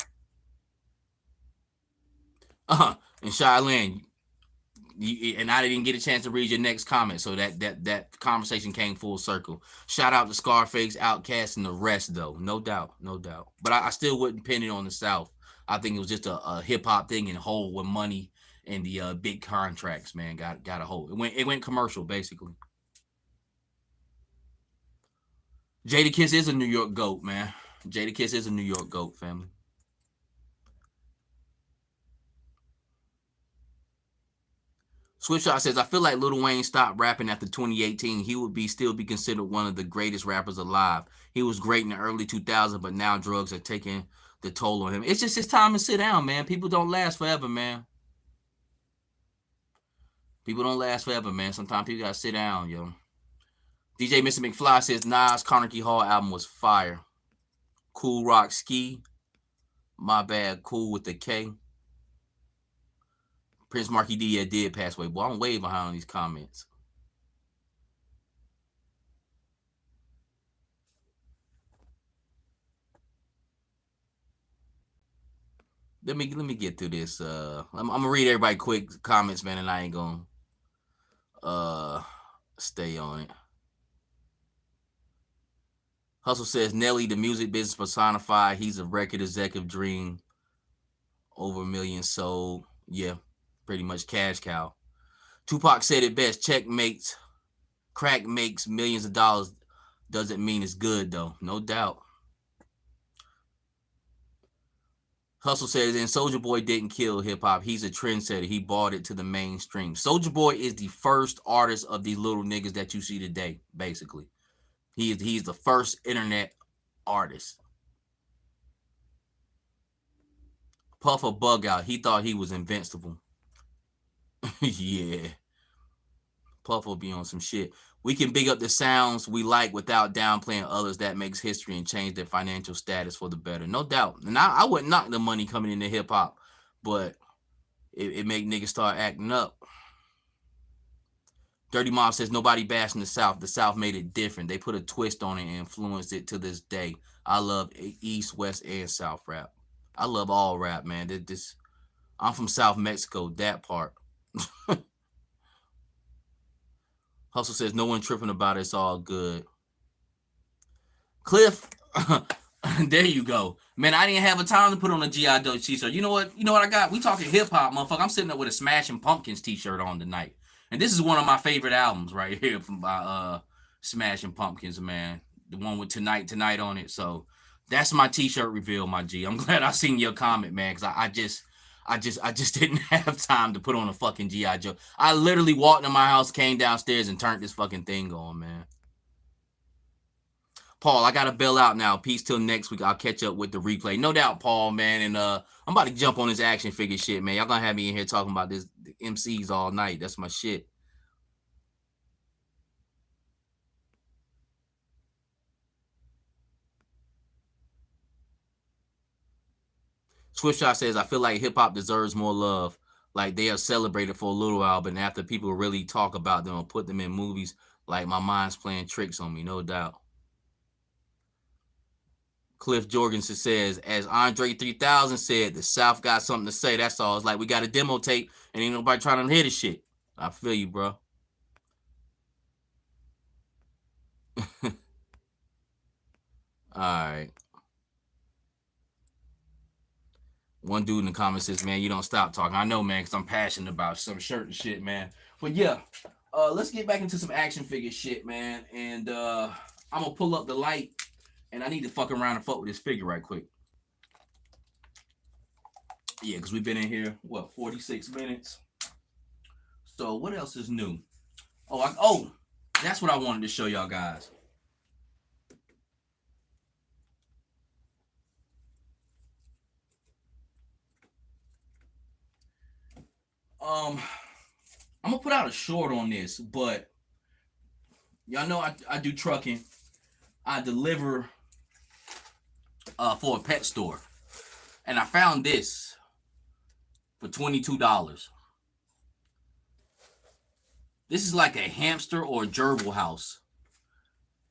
And Shylin, and I didn't get a chance to read your next comment, so that conversation came full circle. Shout out to Scarface, Outkast, and the rest, though. No doubt. But I still wouldn't pin it on the South. I think it was just a hip hop thing and whole with money and the big contracts, man. Got a hold. It went commercial, basically. Jadakiss is a New York GOAT, man. Jadakiss is a New York GOAT, family. Swiftshot says, I feel like Lil Wayne stopped rapping after 2018. He would still be considered one of the greatest rappers alive. He was great in the early 2000s, but now drugs are taking the toll on him. It's just his time to sit down, man. People don't last forever, man. People don't last forever, man. Sometimes people gotta sit down, yo. DJ Mr. McFly says, Nas Carnegie Hall album was fire. Cool Rock Ski. My bad, cool with the K. Prince Marky D did pass away. Boy, I'm way behind on these comments. Let me get through this. I'm gonna read everybody quick comments, man, and I ain't gonna stay on it. Hustle says Nelly, the music business personified. He's a record executive dream. Over 1 million sold. Yeah. Pretty much cash cow. Tupac said it best. Crack makes millions of dollars. Doesn't mean it's good, though. No doubt. Hustle says, and Soulja Boy didn't kill hip-hop. He's a trendsetter. He brought it to the mainstream. Soulja Boy is the first artist of these little niggas that you see today, basically. He's the first internet artist. Puff a bug out. He thought he was invincible. Yeah. Puff will be on some shit. We can big up the sounds we like without downplaying others. That makes history and change their financial status for the better. No doubt. And I wouldn't knock the money coming into hip hop, but it make niggas start acting up. Dirty Mob says nobody bashing the South. The South made it different. They put a twist on it and influenced it to this day. I love East, West, and South rap. I love all rap, man. I'm from South Mexico. That part. Hustle says no one tripping about it. It's all good. Cliff, there you go, man. I didn't have a time to put on a G.I. Joe t-shirt. You know what? You know what I got? We talking hip hop, motherfucker. I'm sitting up with a Smashing Pumpkins t-shirt on tonight, and this is one of my favorite albums right here from by Smashing Pumpkins, man. The one with Tonight on it. So that's my t-shirt reveal, my G. I'm glad I seen your comment, man, because I just didn't have time to put on a fucking G.I. Joe. I literally walked in my house, came downstairs, and turned this fucking thing on, man. Paul, I gotta bail out now. Peace till next week. I'll catch up with the replay. No doubt, Paul, man. And I'm about to jump on this action figure shit, man. Y'all gonna have me in here talking about this MCs all night. That's my shit. Swiftshot says, I feel like hip-hop deserves more love. Like they are celebrated for a little while, but after people really talk about them or put them in movies, like my mind's playing tricks on me, no doubt. Cliff Jorgensen says, as Andre 3000 said, the South got something to say. That's all. It's like we got a demo tape and ain't nobody trying to hear this shit. I feel you, bro. All right. One dude in the comments says, man, you don't stop talking. I know, man, because I'm passionate about some shirt and shit, man. But yeah, let's get back into some action figure shit, man. And I'm going to pull up the light. And I need to fuck around and fuck with this figure right quick. Yeah, because we've been in here, 46 minutes. So what else is new? Oh, that's what I wanted to show y'all guys. I'm going to put out a short on this, but y'all know I do trucking. I deliver for a pet store, and I found this for $22. This is like a hamster or a gerbil house,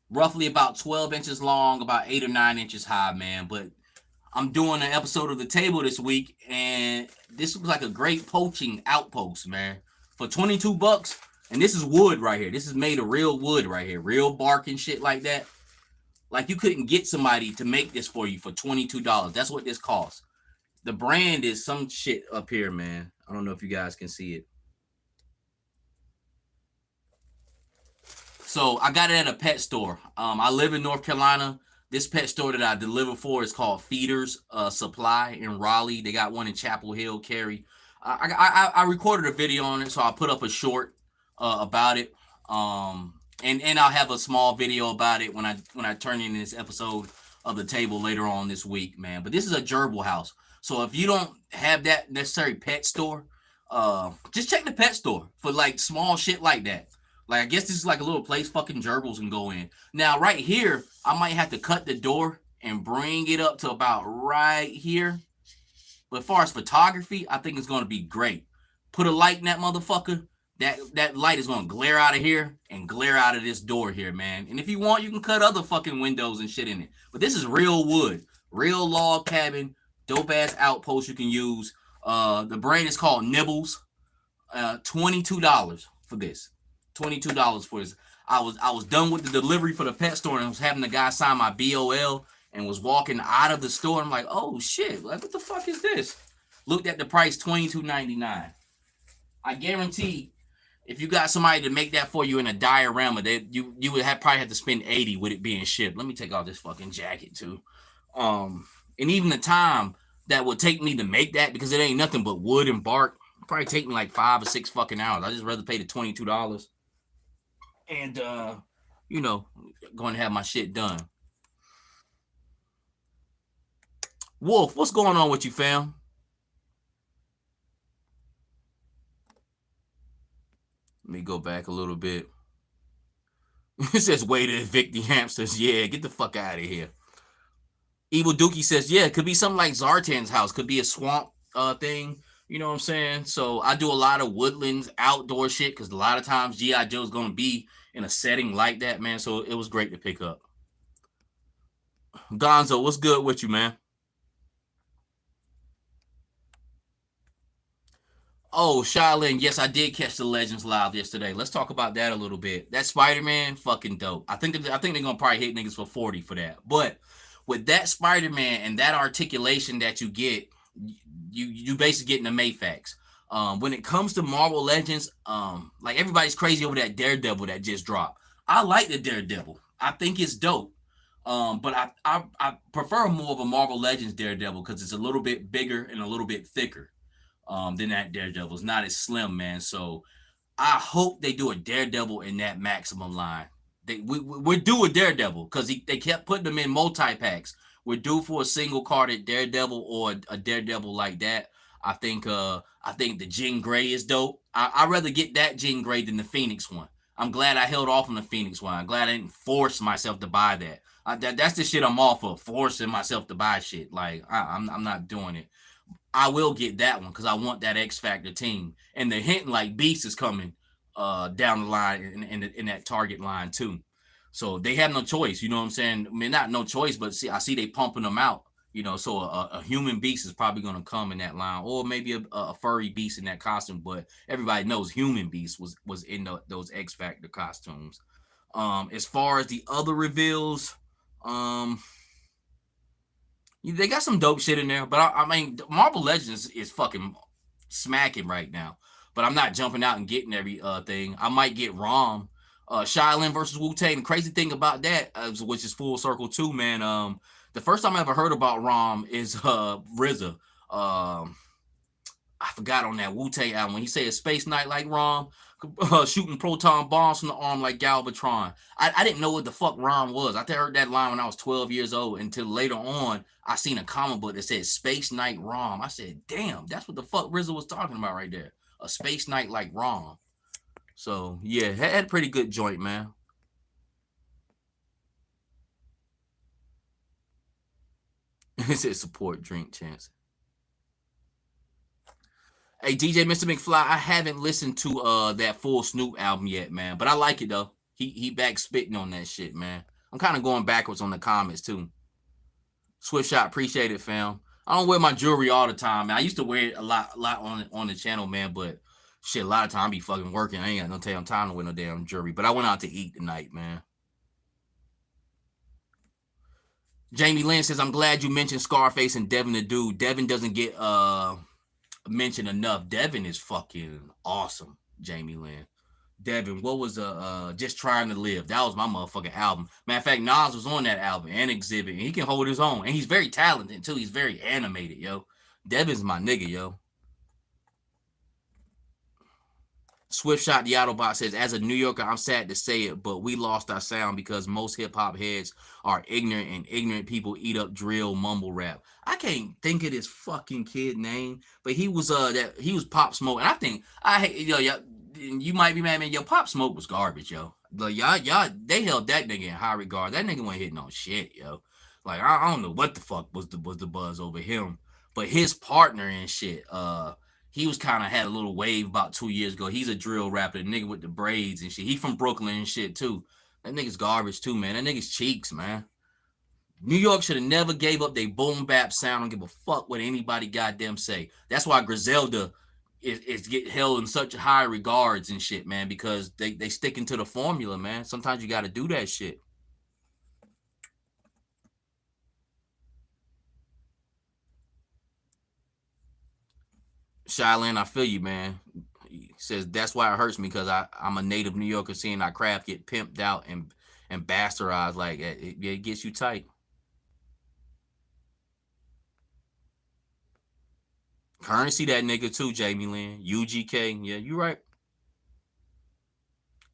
roughly about 12 inches long, about 8 or 9 inches high, man. But I'm doing an episode of The Table this week, and this looks like a great poaching outpost, man, for $22. And this is wood right here. This is made of real wood right here, real bark and shit like that. Like you couldn't get somebody to make this for you for $22. That's what this costs. The brand is some shit up here, man. I don't know if you guys can see it. So I got it at a pet store. I live in North Carolina. This pet store that I deliver for is called Feeders Supply in Raleigh. They got one in Chapel Hill, Cary. I recorded a video on it, so I put up a short about it. And I'll have a small video about it when I turn in this episode of The Table later on this week, man. But this is a gerbil house. So if you don't have that necessary pet store, just check the pet store for like small shit like that. Like I guess this is like a little place fucking gerbils can go in. Now right here, I might have to cut the door and bring it up to about right here. But as far as photography, I think it's gonna be great. Put a light in that motherfucker. That light is going to glare out of here and glare out of this door here, man. And if you want, you can cut other fucking windows and shit in it. But this is real wood, real log cabin, dope-ass outpost you can use. The brand is called Nibbles. $22 for this. $22 for this. I was done with the delivery for the pet store and I was having the guy sign my BOL and was walking out of the store. I'm like, oh, shit. Like, what the fuck is this? Looked at the price, $22.99. I guarantee if you got somebody to make that for you in a diorama, you would probably have to spend $80 with it being shipped. Let me take off this fucking jacket too. And even the time that would take me to make that, because it ain't nothing but wood and bark, probably take me like 5 or 6 fucking hours. I just rather pay the $22 and going to have my shit done. Wolf, what's going on with you, fam? Let me go back a little bit. It says, way to evict the hamsters. Yeah, get the fuck out of here. Evil Dookie says, yeah, it could be something like Zartan's house. Could be a swamp thing. You know what I'm saying? So I do a lot of woodlands, outdoor shit, because a lot of times G.I. Joe's gonna be in a setting like that, man. So it was great to pick up. Gonzo, what's good with you, man? Oh, Shaolin, yes, I did catch the Legends live yesterday. Let's talk about that a little bit. That Spider-Man, fucking dope. I think they're gonna probably hit niggas for 40 for that. But with that Spider-Man and that articulation that you get, you basically getting the Mayfax. When it comes to Marvel Legends, like everybody's crazy over that Daredevil that just dropped. I like the Daredevil. I think it's dope. But I prefer more of a Marvel Legends Daredevil because it's a little bit bigger and a little bit thicker than that Daredevil. It's not as slim, man. So I hope they do a Daredevil in that Maximum line. We're due a Daredevil because they kept putting them in multi packs. We're due for a single carded Daredevil or a Daredevil like that. I think the Jean Grey is dope. I'd rather get that Jean Grey than the Phoenix one. I'm glad I held off on the Phoenix one. I'm glad I didn't force myself to buy that. That's the shit I'm off of, forcing myself to buy shit. Like I'm not doing it. I will get that one because I want that X Factor team. And they're hinting like Beast is coming down the line in that target line too. So they have no choice. You know what I'm saying? I mean, not no choice, but I see they pumping them out. So a human beast is probably going to come in that line, or maybe a furry beast in that costume. But everybody knows human beast was in those X Factor costumes. As far as the other reveals, um, they got some dope shit in there, but I mean, Marvel Legends is fucking smacking right now. But I'm not jumping out and getting every thing. I might get Rom, Shaolin versus Wu Tang. The crazy thing about that, which is full circle too, man. The first time I ever heard about Rom is RZA. I forgot on that Wu Tang album when he said "Space Night" like Rom, shooting proton bombs from the arm like Galvatron. I didn't know what the fuck Rom was. I heard that line when I was 12 years old. Until later on, I seen a comic book that said "Space Night Rom." I said, "Damn, that's what the fuck RZA was talking about right there. A space night like Rom." So yeah, had a pretty good joint, man. It said support drink chance. Hey DJ Mr. McFly, I haven't listened to that full Snoop album yet, man. But I like it though. He back spitting on that shit, man. I'm kind of going backwards on the comments too. Swift shot, appreciate it, fam. I don't wear my jewelry all the time, man. I used to wear it a lot on the channel, man. But shit, a lot of time I be fucking working. I ain't got no damn time to wear no damn jewelry. But I went out to eat tonight, man. Jamie Lynn says, "I'm glad you mentioned Scarface and Devin the Dude. Devin doesn't get mentioned enough. Devin is fucking awesome." Jamie Lynn. Devin, what was Just Trying to Live? That was my motherfucking album. Matter of fact, Nas was on that album and Exhibit, and he can hold his own. And he's very talented too. He's very animated, yo. Devin's my nigga, yo. Swift Shot the Autobot says, "As a New Yorker, I'm sad to say it, but we lost our sound because most hip hop heads are ignorant, and ignorant people eat up drill mumble rap." I can't think of this fucking kid name, but he was Pop Smoke, and I think I hate you might be mad, man. Yo, Pop Smoke was garbage, yo. Like y'all, they held that nigga in high regard. That nigga wasn't hitting on shit, yo. Like I don't know what the fuck was the buzz over him, but his partner and shit, he was kind of had a little wave about 2 years ago. He's a drill rapper, the nigga with the braids and shit. He from Brooklyn and shit too. That nigga's garbage too, man. That nigga's cheeks, man. New York should have never gave up their boom bap sound. I don't give a fuck what anybody goddamn say. That's why Griselda is get held in such high regards and shit, man, because they sticking to the formula, man. Sometimes you got to do that shit. Shaolin, I feel you, man. He says that's why it hurts me because I'm a native New Yorker seeing our craft get pimped out and bastardized. Like it gets you tight. Currency that nigga too, Jamie Lynn. UGK. Yeah, you right.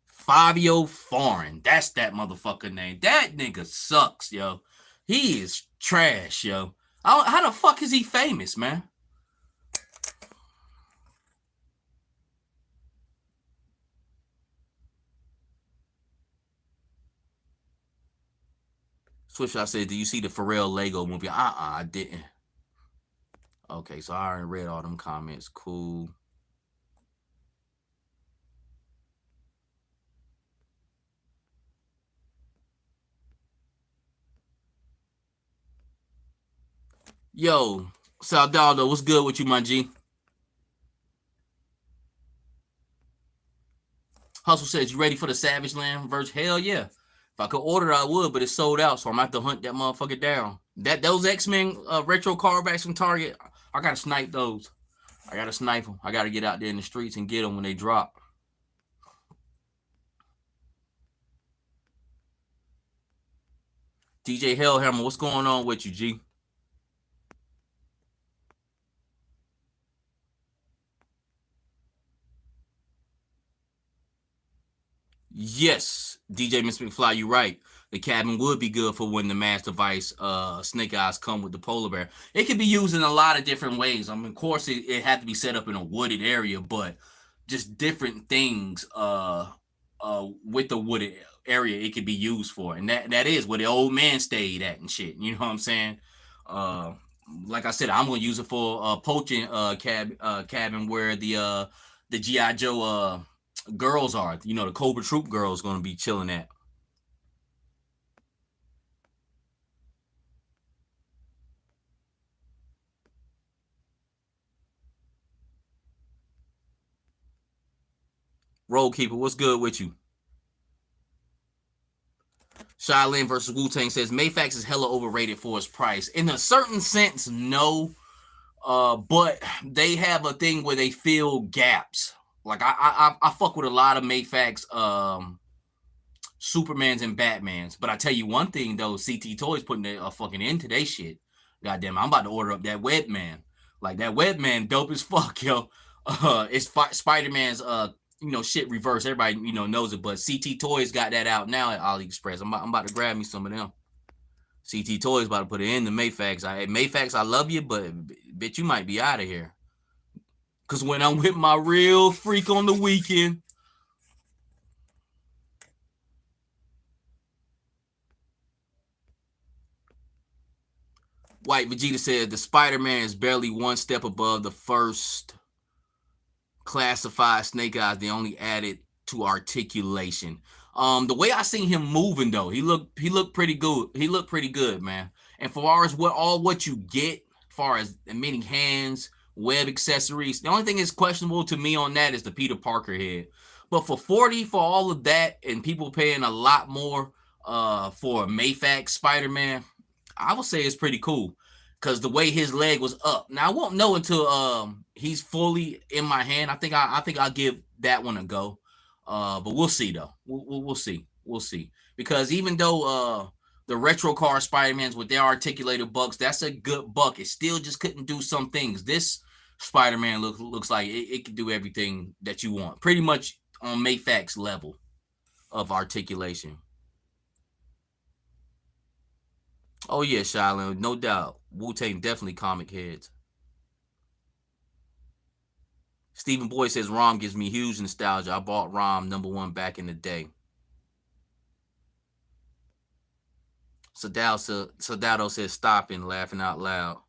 Fabio Foreign. That's that motherfucker name. That nigga sucks, yo. He is trash, yo. How the fuck is he famous, man? Swift, I said, "Do you see the Pharrell Lego movie?" I didn't. Okay, so I already read all them comments. Cool. Yo, Saldaldo, what's good with you, my G? Hustle says, you ready for the Savage Land verse? Hell yeah. If I could order it, I would, but it's sold out, so I'm gonna have to hunt that motherfucker down. Those X-Men retro carbacks from Target, I gotta snipe those. I gotta snipe them. I gotta get out there in the streets and get them when they drop. DJ Hellhammer, what's going on with you, G? Yes, DJ Miss McFly, you right. The cabin would be good for when the mass device snake eyes come with the polar bear. It could be used in a lot of different ways. I mean, of course, it had to be set up in a wooded area, but just different things with the wooded area it could be used for. And that is where the old man stayed at and shit. You know what I'm saying? Uh, like I said, I'm gonna use it for poaching cabin where the GI Joe girls are. You know, the Cobra Troop girls gonna be chilling at. Road Keeper, what's good with you? Shaolin versus Wu Tang says Mayfax is hella overrated for its price. In a certain sense, no. But they have a thing where they fill gaps. Like I fuck with a lot of Mayfax Supermans and Batmans. But I tell you one thing though, CT Toys putting a fucking end to their shit. Goddamn, I'm about to order up that Webman. Like that Webman, dope as fuck, yo. It's Spider-Man's shit reverse. Everybody knows it, but CT Toys got that out now at AliExpress. I'm about to grab me some of them. CT Toys about to put it in the Mayfax. Mayfax, I love you, but bitch, you might be out of here. Cause when I'm with my real freak on the weekend. White Vegeta said the Spider-Man is barely one step above the first classified Snake Eyes. They only added to articulation. The way I seen him moving though, he looked pretty good. He looked pretty good, man. And for far as what you get, as far as many hands, web accessories, the only thing that's questionable to me on that is the Peter Parker head. But for 40 for all of that, and people paying a lot more for Mayfax Spider-Man, I would say it's pretty cool. Cause the way his leg was up. Now I won't know until he's fully in my hand. I think I'll give that one a go. But we'll see though. We'll see. We'll see. Because even though the retro car Spider-Mans with their articulated bucks, that's a good buck. It still just couldn't do some things. This Spider-Man looks like it can do everything that you want. Pretty much on Mayfax level of articulation. Oh yeah, Shaolin, no doubt. Wu-Tang definitely comic heads. Stephen Boyd says Rom gives me huge nostalgia. I bought Rom #1 back in the day. Sadado says stopping, laughing out loud.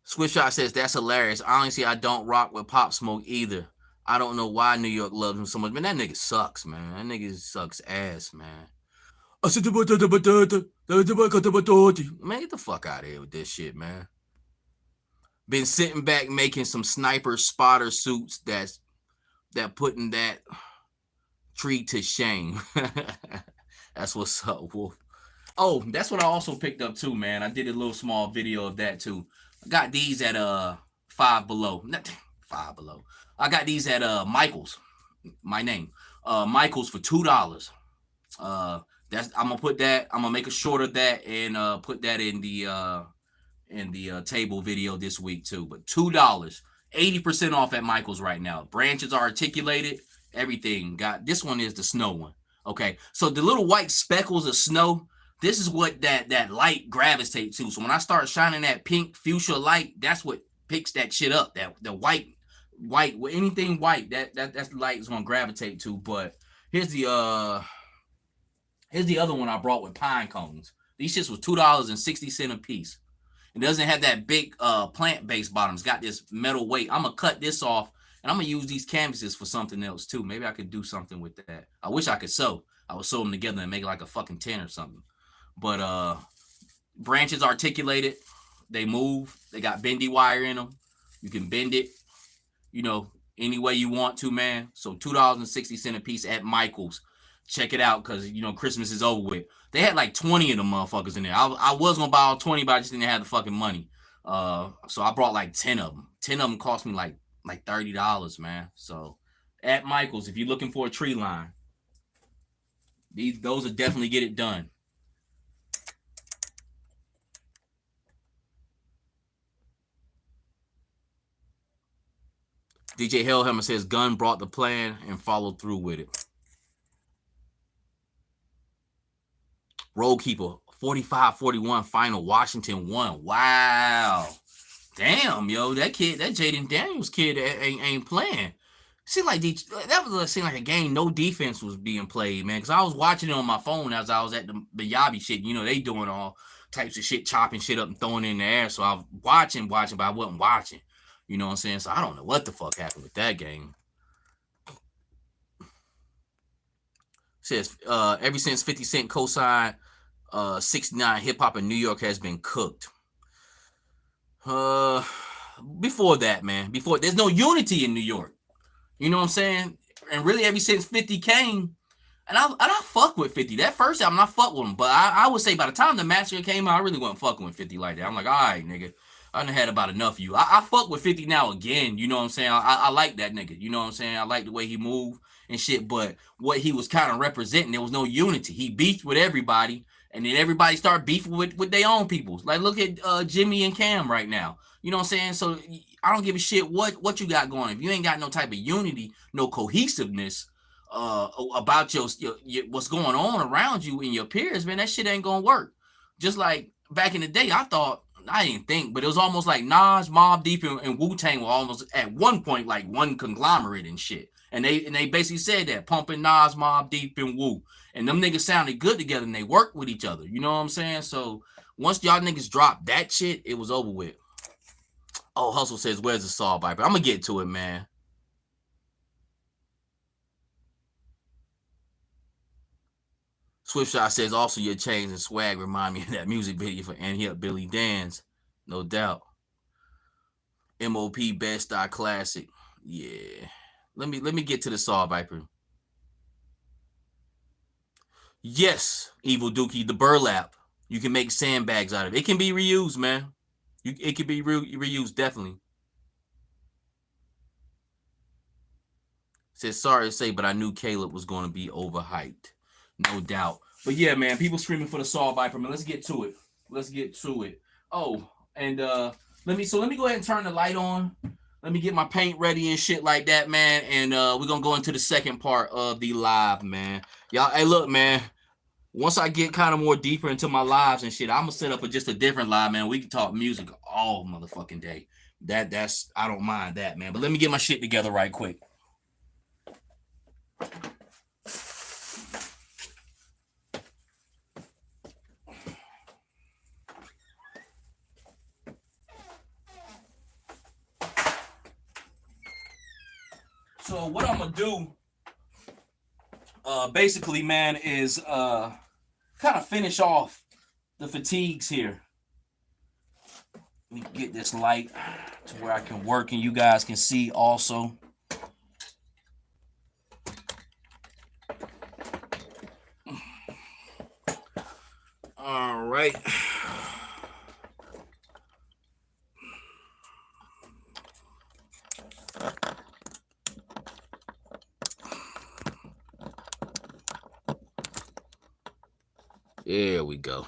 Swiftshot says that's hilarious. Honestly, I don't rock with Pop Smoke either. I don't know why New York loves him so much. Man, that nigga sucks, man. That nigga sucks ass, man. Man, get the fuck out of here with this shit, man. Been sitting back making some sniper spotter suits that putting that tree to shame. That's what's up, Wolf. Oh, that's what I also picked up too, man. I did a little small video of that too. I got these at Five Below. Not Five Below. I got these at Michael's. My name. Michael's for $2. That's I'm gonna put that. I'm gonna make a short of that and put that in the table video this week too. But $2, 80% off at Michael's right now. Branches are articulated. Everything got. This one is the snow one. Okay, so the little white speckles of snow. This is what that light gravitates to. So when I start shining that pink fuchsia light, that's what picks that shit up. That the white anything white that's the light is gonna gravitate to. But here's the other one I brought with pine cones. These shits was $2.60 a piece. It doesn't have that big plant-based bottom. It's got this metal weight. I'm gonna cut this off and I'm gonna use these canvases for something else too. Maybe I could do something with that. I wish I could sew. I would sew them together and make it like a fucking tent or something. But branches articulated, they move. They got bendy wire in them. You can bend it, any way you want to, man. So $2.60 a piece at Michael's. Check it out, because Christmas is over with. They had like 20 of them motherfuckers in there. I was gonna buy all 20, but I just didn't have the fucking money. So I brought like 10 of them. 10 of them cost me like $30, man. So at Michael's, if you're looking for a tree line, those will definitely get it done. DJ Hellhammer says Gunn brought the plan and followed through with it. Roadkeeper, 45-41 final. Washington won. Wow. Damn, yo, that Jaden Daniels kid ain't playing. Seemed like a game no defense was being played, man. Because I was watching it on my phone as I was at the Yabi shit. They doing all types of shit, chopping shit up and throwing it in the air. So I was watching, but I wasn't watching. You know what I'm saying? So I don't know what the fuck happened with that game. Says ever since 50 Cent co-signed 69 hip hop in New York has been cooked. Before that, man. Before, there's no unity in New York. You know what I'm saying? And really, ever since 50 came, and I fuck with 50. That first album, I fuck with him. But I would say by the time the Massacre came out, I really wasn't fucking with 50 like that. I'm like, all right, nigga, I done had about enough of you. I fuck with 50 now again. You know what I'm saying? I like that nigga. You know what I'm saying? I like the way he moved and shit. But what he was kind of representing, there was no unity. He beefed with everybody. And then everybody started beefing with their own people. Like, look at Jimmy and Cam right now. You know what I'm saying? So I don't give a shit what you got going. If you ain't got no type of unity, no cohesiveness about your what's going on around you and your peers, man, that shit ain't gonna work. Just like back in the day, I didn't think, but it was almost like Nas, Mobb Deep, and Wu-Tang were almost at one point like one conglomerate and shit. And they basically said that, pumping Nas, Mobb Deep, and Wu. And them niggas sounded good together and they worked with each other. You know what I'm saying? So once y'all niggas dropped that shit, it was over with. Oh, Hustle says, where's the Saw Viper? I'm going to get to it, man. Swiftshot says, also your chains and swag remind me of that music video for And Here Billy Dan's. No doubt. MOP Best Star Classic. Yeah. Let me get to the Saw Viper. Yes, Evil Dookie, the burlap. You can make sandbags out of it. It can be reused, man. It can be reused, definitely. Says, sorry to say, but I knew Caleb was going to be overhyped. No doubt. But yeah, man, people screaming for the Saw Viper, man. Let's get to it. Oh, and let me go ahead and turn the light on. Let me get my paint ready and shit like that, man. And we're going to go into the second part of the live, man. Y'all, hey, look, man. Once I get kind of more deeper into my lives and shit, I'm going to set up just a different live, man. We can talk music all motherfucking day. That's I don't mind that, man. But let me get my shit together right quick. So what I'm going to do, basically, man, is kind of finish off the fatigues here. Let me get this light to where I can work and you guys can see also. All right. There we go.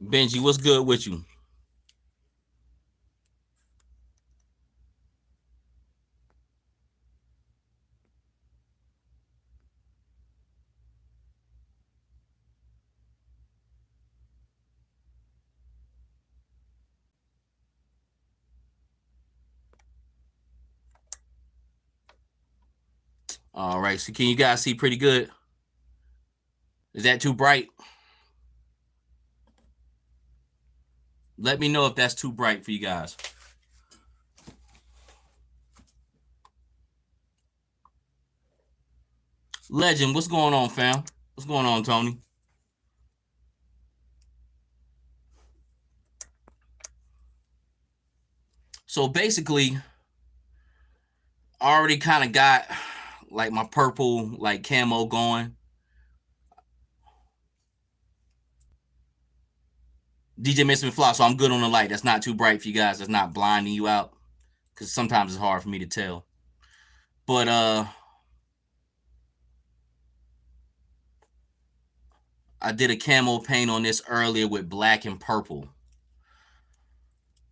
Benji, what's good with you? All right, so can you guys see pretty good? Is that too bright? Let me know if that's too bright for you guys. Legend, what's going on, fam? What's going on, Tony? So basically, I already kind of got like my purple like camo going. DJ Mr. McFly, so I'm good on the light. That's not too bright for you guys. That's not blinding you out. Because sometimes it's hard for me to tell. But I did a camo paint on this earlier with black and purple.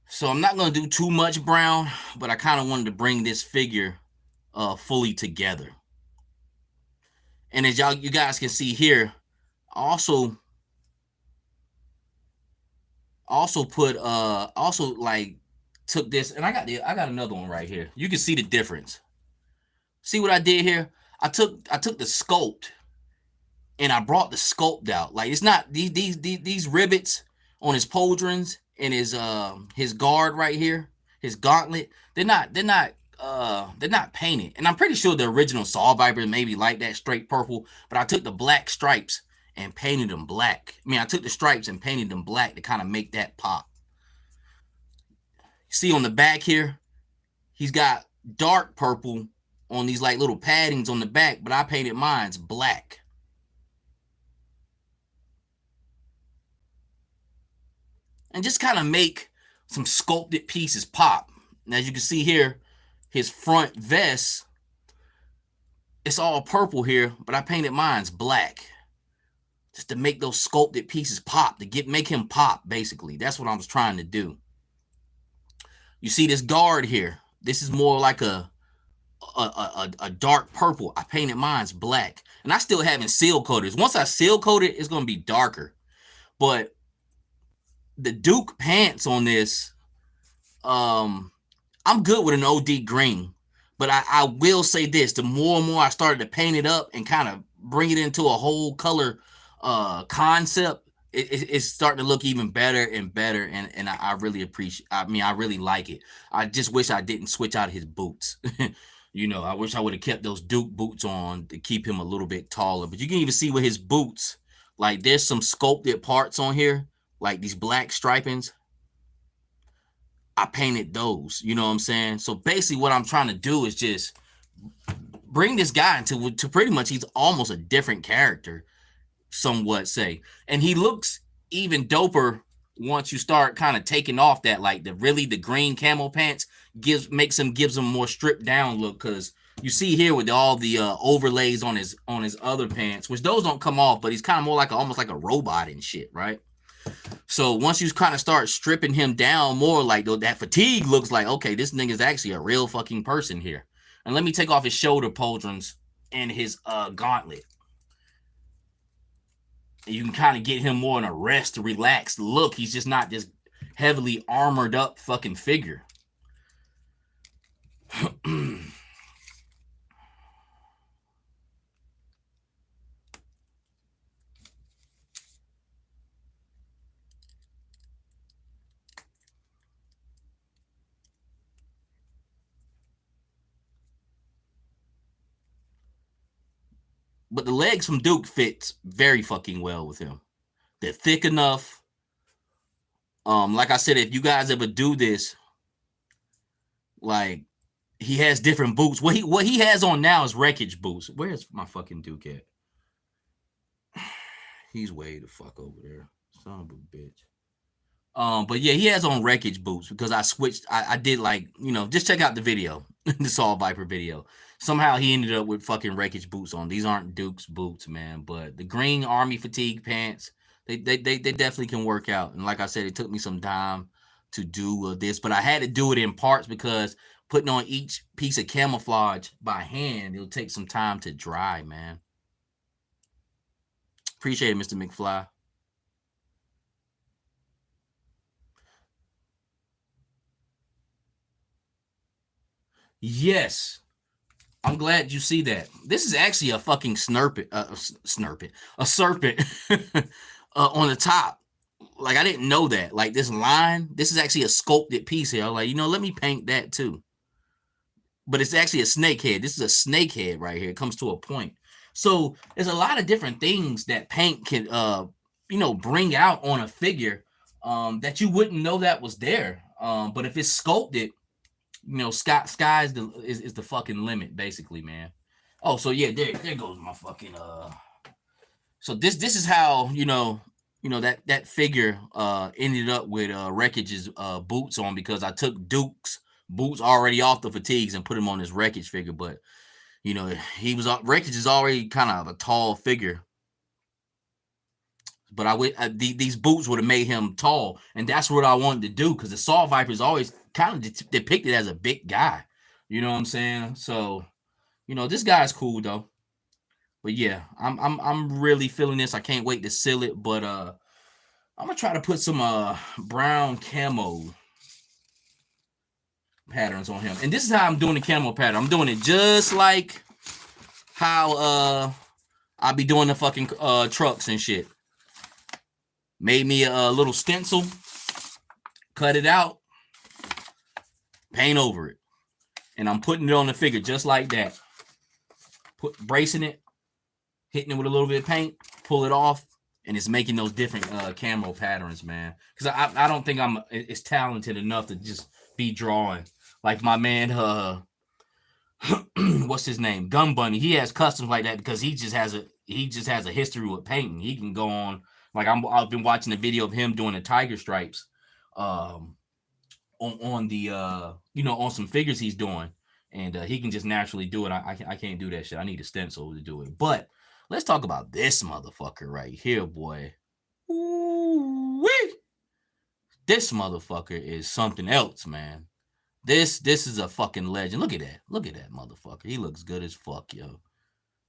So I'm not going to do too much brown, but I kind of wanted to bring this figure fully together. And as you guys can see here, I also put also like took this, and I got another one right here. You can see the difference. See what I did here? I took the sculpt and I brought the sculpt out. Like it's not these rivets on his pauldrons and his guard right here, his gauntlet. They're not painted. And I'm pretty sure the original Saw Viper maybe like that straight purple, but I took the black stripes and painted them black. I mean, I took the stripes and painted them black to kind of make that pop. See on the back here, he's got dark purple on these like little paddings on the back, but I painted mine's black. And just kind of make some sculpted pieces pop. And as you can see here, his front vest, it's all purple here, but I painted mine's black. Just to make those sculpted pieces pop, to make him pop, basically. That's what I was trying to do. You see this guard here. This is more like a dark purple. I painted mine's black. And I still haven't seal coated. Once I seal coat it, it's going to be darker. But the Duke pants on this, I'm good with an OD green. But I will say this, the more and more I started to paint it up and kind of bring it into a whole color concept, it's starting to look even better and better. And I really appreciate, I really like it. I just wish I didn't switch out his boots. You know, I wish I would have kept those Duke boots on to keep him a little bit taller. But you can even see with his boots, like there's some sculpted parts on here, like these black stripings. I painted those, you know what I'm saying? So basically what I'm trying to do is just bring this guy into to pretty much he's almost a different character, somewhat say. And he looks even doper once you start kind of taking off that like the green camo pants gives him more stripped down look, because you see here with all the overlays on his other pants, which those don't come off, but he's kind of more like almost like a robot and shit, right? So once you kind of start stripping him down more, like that fatigue looks like, okay, this nigga's actually a real fucking person here. And let me take off his shoulder pauldrons and his gauntlet. And you can kind of get him more in a rest, relaxed look. He's just not this heavily armored up fucking figure. But the legs from Duke fits very fucking well with him. They're thick enough. Like I said, if you guys ever do this, like he has different boots. What he has on now is wreckage boots. Where's my fucking Duke at? He's way the fuck over there. Son of a bitch. But yeah, he has on wreckage boots because I switched. I did like, you know, just check out the video, the Saw Viper video. Somehow he ended up with fucking wreckage boots on. These aren't Duke's boots, man. But the green army fatigue pants, they definitely can work out. And like I said, it took me some time to do this, but I had to do it in parts because putting on each piece of camouflage by hand, it'll take some time to dry, man. Appreciate it, Mr. McFly. Yes. I'm glad you see that. This is actually a fucking a serpent on the top. Like, I didn't know that. Like, this line, this is actually a sculpted piece here. I was like, let me paint that too. But it's actually a snake head. This is a snake head right here. It comes to a point. So there's a lot of different things that paint can, bring out on a figure that you wouldn't know that was there. But if it's sculpted, sky is the fucking limit, basically, man. Oh, so yeah, there goes my fucking So this is how that figure ended up with Wreckage's boots on, because I took Duke's boots already off the fatigues and put him on this Wreckage figure. But Wreckage is already kind of a tall figure. But these boots would have made him tall, and that's what I wanted to do, because the Saw Viper is always kind of depicted as a big guy. You know what I'm saying? So, this guy's cool though. But yeah, I'm really feeling this. I can't wait to seal it. But I'm gonna try to put some brown camo patterns on him, and this is how I'm doing the camo pattern. I'm doing it just like how I be doing the fucking trucks and shit. Made me a little stencil, cut it out, paint over it, and I'm putting it on the figure just like that. Bracing it, hitting it with a little bit of paint, pull it off, and it's making those different camo patterns, man. Because I don't think I'm as talented enough to just be drawing like my man. What's his name? Gun Bunny. He has customs like that because he just has a history with painting. He can go on. Like, I've been watching a video of him doing the tiger stripes on some figures he's doing, and he can just naturally do it. I can't do that shit. I need a stencil to do it. But let's talk about this motherfucker right here, boy. Ooh-wee. This motherfucker is something else, man. This is a fucking legend. Look at that. Look at that motherfucker. He looks good as fuck, yo.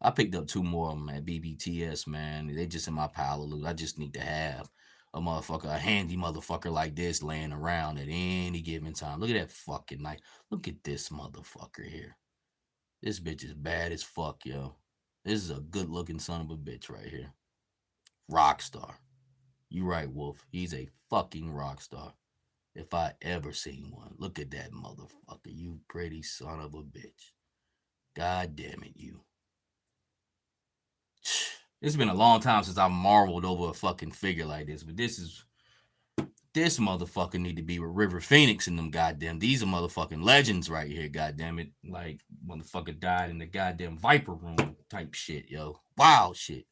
I picked up 2 more of them at BBTS, man. They just in my pile of loot. I just need to have a handy motherfucker like this laying around at any given time. Look at that fucking knife. Look at this motherfucker here. This bitch is bad as fuck, yo. This is a good-looking son of a bitch right here. Rockstar. You right, Wolf. He's a fucking rockstar. If I ever seen one. Look at that motherfucker. You pretty son of a bitch. God damn it, you. It's been a long time since I've marveled over a fucking figure like this, but this motherfucker need to be with River Phoenix and them goddamn. These are motherfucking legends right here, goddamn it. Like, motherfucker died in the goddamn Viper room type shit, yo. Wow shit.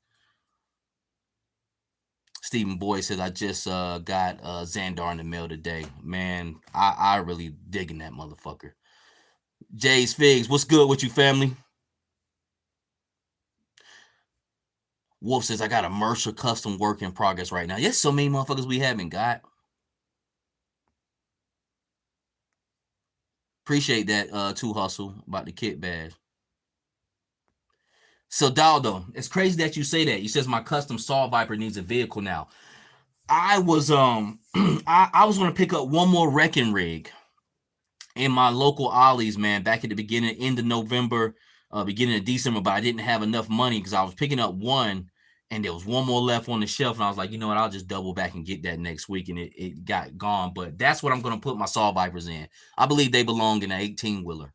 Stephen Boyd says, I just got Zandar in the mail today. Man, I really digging that motherfucker. Jay's Figs, what's good with you, family? Wolf says, I got a Mercer custom work in progress right now. Yes, so many motherfuckers we haven't got. Appreciate that, too, Hustle, about the kit badge. So, Daldo, it's crazy that you say that. You says my custom Saw Viper needs a vehicle now. I was I was going to pick up one more wrecking rig in my local Ollie's, man, back at the end of November, beginning of December, but I didn't have enough money because I was picking up one and there was one more left on the shelf, and I was like, you know what, I'll just double back and get that next week, and it got gone. But that's what I'm going to put my Saw Vipers in. I believe they belong in an 18-wheeler.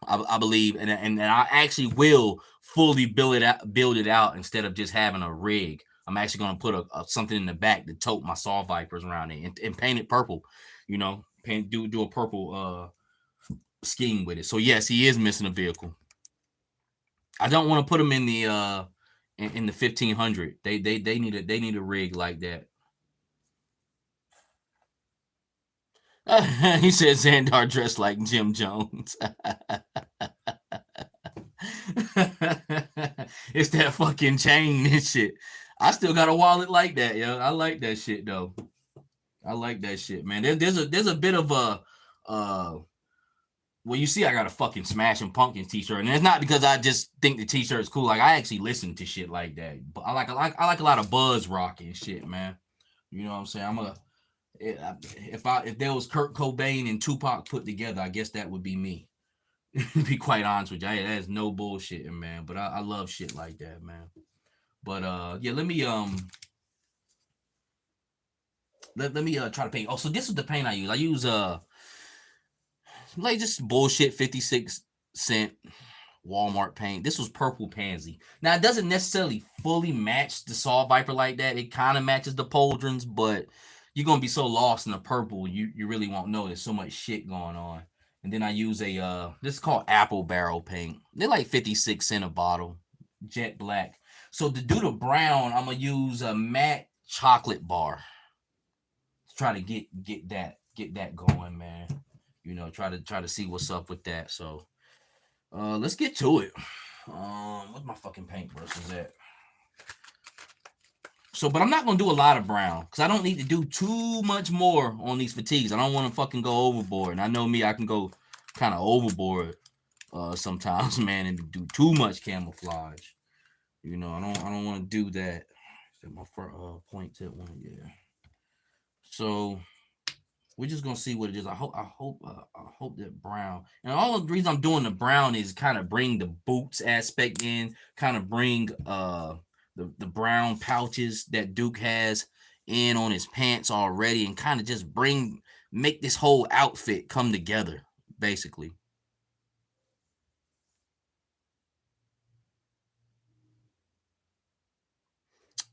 I believe, and I actually will fully build it out instead of just having a rig. I'm actually going to put something in the back to tote my Saw Vipers around it and paint it purple, do a purple scheme with it. So yes, he is missing a vehicle. I don't want to put him in the 1500. They need a rig like that. He said Xandar dressed like Jim Jones. It's that fucking chain and shit. I still got a wallet like that, yo. I like that shit though. I like that shit, man. There's a bit of a well, you see, I got a fucking Smashing Pumpkins t-shirt, and it's not because I just think the t-shirt is cool. Like, I actually listen to shit like that. But I like a lot of buzz rock and shit, man. You know what I'm saying? If there was Kurt Cobain and Tupac put together, I guess that would be me. To be quite honest with you, that is no bullshitting, man. But I love shit like that, man. But yeah, let me try to paint. Oh, so this is the paint I use. I use like just bullshit 56 cent Walmart paint. This was purple pansy. Now it doesn't necessarily fully match the Saw Viper like that. It kind of matches the Pauldrons, but you're gonna be so lost in the purple, you really won't know. There's so much shit going on. And then I use a this is called apple barrel paint. They're like 56 cent a bottle, jet black. So to do the brown, I'm gonna use a matte chocolate bar. Try to get that going, man. Try to see what's up with that. So let's get to it. What's my fucking paintbrushes at? So, but I'm not gonna do a lot of brown because I don't need to do too much more on these fatigues. I don't want to fucking go overboard. And I know me, I can go kind of overboard sometimes, man, and do too much camouflage. I don't want to do that. Is that my point tip one? Yeah. So we're just gonna see what it is. I hope that brown. And all the reason I'm doing the brown is kind of bring the boots aspect in, kind of bring the brown pouches that Duke has in on his pants already, and kind of just make this whole outfit come together, basically.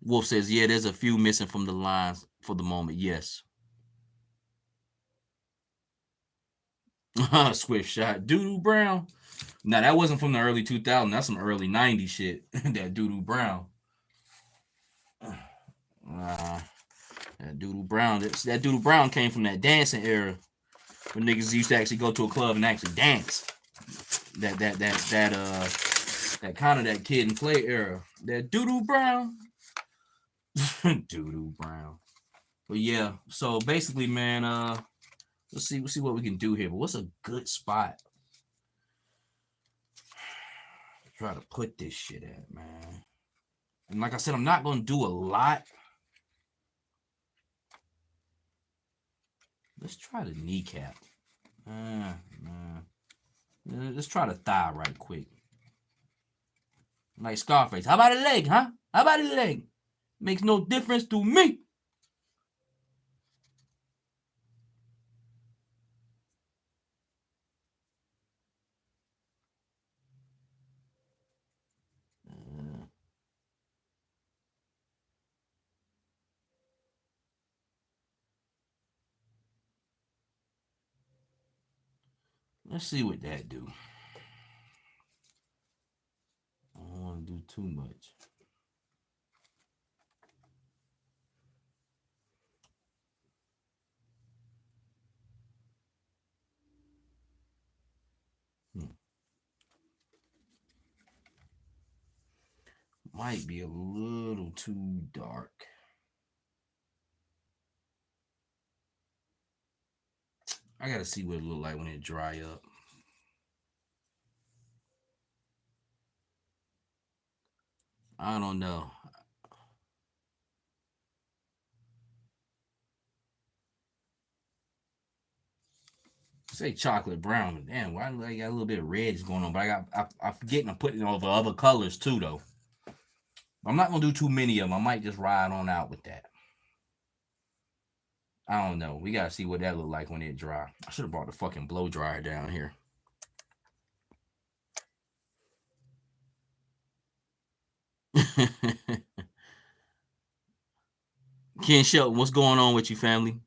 Wolf says, yeah, there's a few missing from the lines for the moment. Yes. Swift shot. Doodoo Brown. Now that wasn't from the early 2000s. That's some early 90s shit. That Doodoo Brown. That Doodoo Brown. That Doodoo Brown came from that dancing era when niggas used to actually go to a club and actually dance. That kind of that kid and play era. That Doodoo Brown. Doodoo Brown. But yeah, so basically, man, we'll see what we can do here. But what's a good spot? Try to put this shit at, man. And like I said, I'm not gonna do a lot. Let's try the kneecap. Let's try the thigh right quick. Like Scarface. How about a leg, huh? How about a leg? Makes no difference to me. Let's see what that do. I don't want to do too much. Might be a little too dark. I gotta see what it look like when it dry up. I don't know. Say chocolate brown. Damn, why do I got a little bit of red going on? But I'm forgetting to put it over other colors too, though. I'm not gonna do too many of them. I might just ride on out with that. I don't know. We gotta see what that look like when it dry. I should have brought the fucking blow dryer down here. Ken Shelton, what's going on with you, family?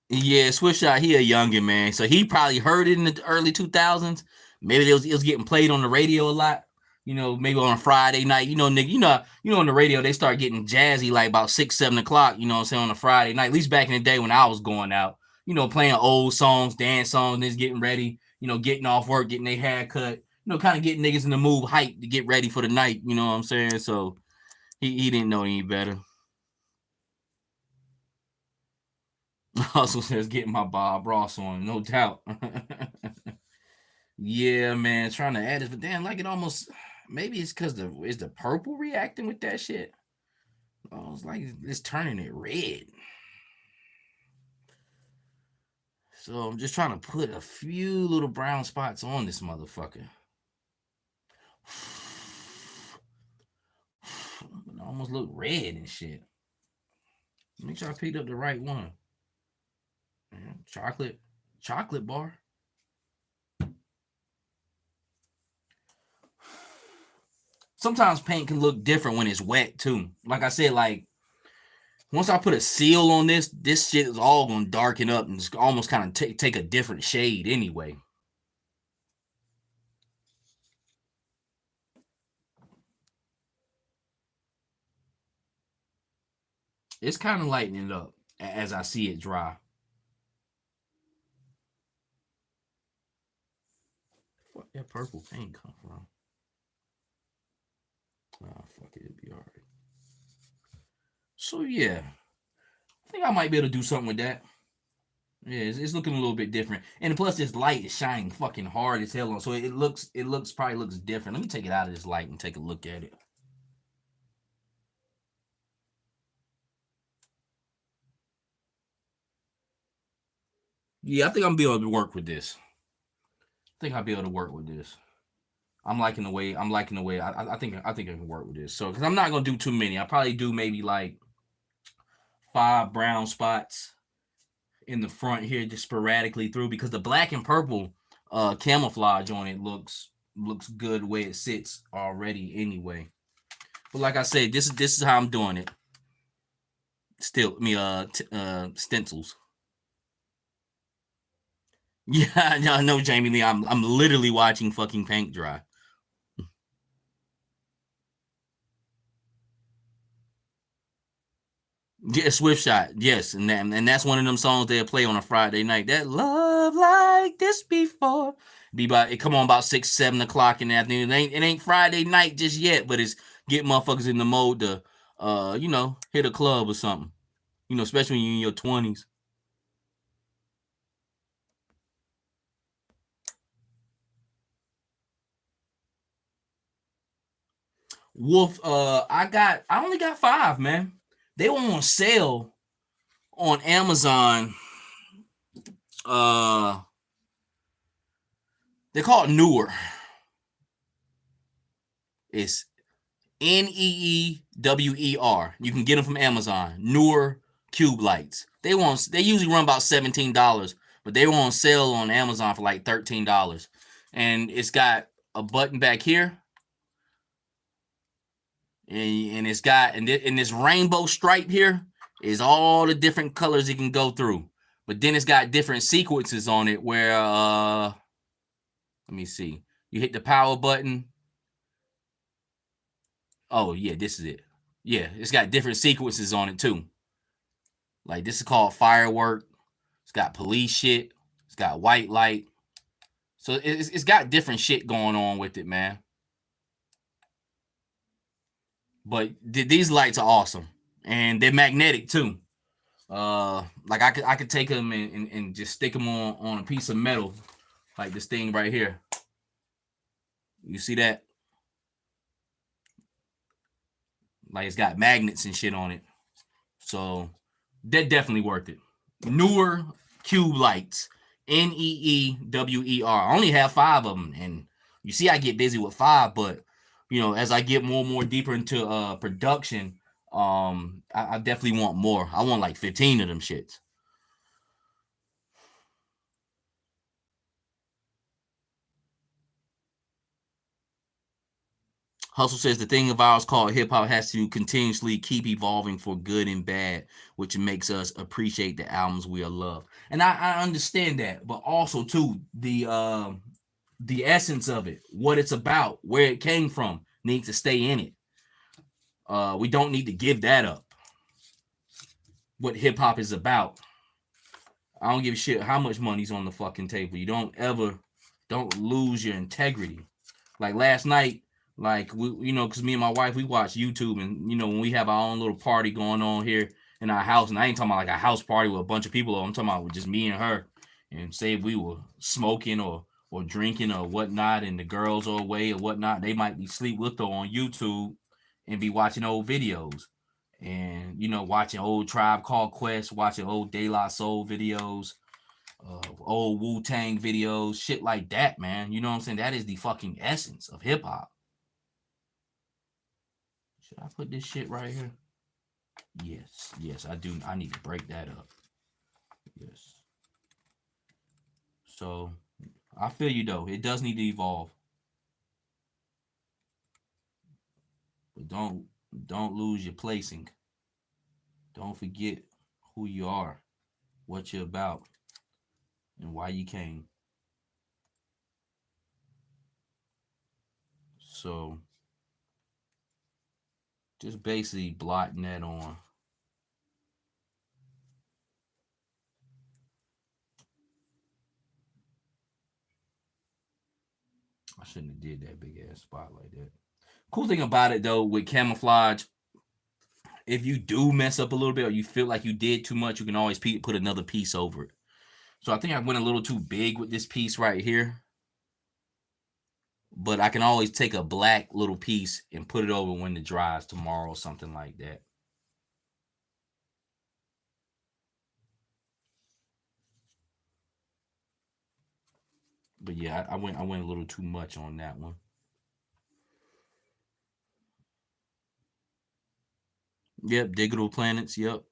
Yeah, Swift Shot, he a youngin, man. So he probably heard it in the early 2000s. Maybe it was getting played on the radio a lot. Maybe on a Friday night. Nigga, on the radio they start getting jazzy like about 6, 7 o'clock. You know what I'm saying, on a Friday night. At least back in the day when I was going out. Playing old songs, dance songs, niggas getting ready. Getting off work, getting their hair cut. Kind of getting niggas in the mood, hype to get ready for the night. You know what I'm saying? So he didn't know any better. Also says getting my Bob Ross on, no doubt. Yeah, man, trying to add it, but damn, like it almost maybe it's because is the purple reacting with that shit. Oh, it's like it's turning it red. So I'm just trying to put a few little brown spots on this motherfucker. It almost look red and shit. Make sure I picked up the right one. Chocolate bar. Sometimes paint can look different when it's wet too. Like I said, like once I put a seal on this shit is all gonna darken up and it's almost kind of take a different shade anyway. It's kind of lightening it up as I see it dry. Fuck that purple paint come from? Oh, fuck it, it'll be alright. So yeah, I think I might be able to do something with that. Yeah, it's looking a little bit different, and plus this light is shining fucking hard as hell on, so it probably looks different. Let me take it out of this light and take a look at it. Yeah, I think I'm be able to work with this. I think I'll be able to work with this. I'm liking the way. I think I can work with this. So because I'm not gonna do too many. I probably do maybe like 5 brown spots in the front here, just sporadically through, because the black and purple camouflage on it looks good the way it sits already anyway. But like I said, this is how I'm doing it. Still, stencils. Yeah, no, Jamie Lee. I'm literally watching fucking paint dry. Yeah, Swift Shot, yes, and that's one of them songs they'll play on a Friday night. That love like this before be about it come on about 6-7 o'clock in the afternoon. It ain't Friday night just yet, but it's get motherfuckers in the mode to hit a club or something. Especially when you're in your 20s. Wolf, I only got 5, man. They were on sale on Amazon. They're called Newer. It's Neewer. You can get them from Amazon. Newer cube lights. They usually run about $17, but they were on sale on Amazon for like $13. And it's got a button back here. And it's got in this rainbow stripe here is all the different colors it can go through. But then it's got different sequences on it where let me see. You hit the power button. Oh yeah, this is it. Yeah, it's got different sequences on it too. Like this is called firework. It's got police shit. It's got white light. So it's got different shit going on with it, man. But these lights are awesome, and they're magnetic too. Like I could take them and just stick them on a piece of metal, like this thing right here. You see that? Like it's got magnets and shit on it. So that definitely worth it. Newer cube lights. Neewer. I only have 5 of them, and you see I get busy with 5, but as I get more and more deeper into production, I definitely want more. I want like 15 of them shits. Hustle says the thing of ours called hip hop has to continuously keep evolving for good and bad, which makes us appreciate the albums we love. And I understand that, but also too the essence of it, what it's about, where it came from, needs to stay in it. We don't need to give that up. What hip hop is about. I don't give a shit how much money's on the fucking table. You don't lose your integrity. Like last night, like we, because me and my wife, we watch YouTube, and when we have our own little party going on here in our house, and I ain't talking about like a house party with a bunch of people. I'm talking about with just me and her, and say if we were smoking or drinking or whatnot, and the girls are away or whatnot, they might be asleep. We'll throw on YouTube and be watching old videos, and watching old Tribe Called Quest, watching old De La Soul videos, old Wu-Tang videos, shit like that, man. You know what I'm saying? That is the fucking essence of hip hop. Should I put this shit right here? Yes, I do. I need to break that up. Yes. So I feel you though. It does need to evolve. But don't lose your placing. Don't forget who you are, what you're about, and why you came. So just basically blotting that on. I shouldn't have did that big ass spot like that. Cool thing about it though, with camouflage, if you do mess up a little bit or you feel like you did too much, you can always put another piece over it. So I think I went a little too big with this piece right here. But I can always take a black little piece and put it over when it dries tomorrow or something like that. But yeah, I went a little too much on that one. Yep, digital planets. Yep.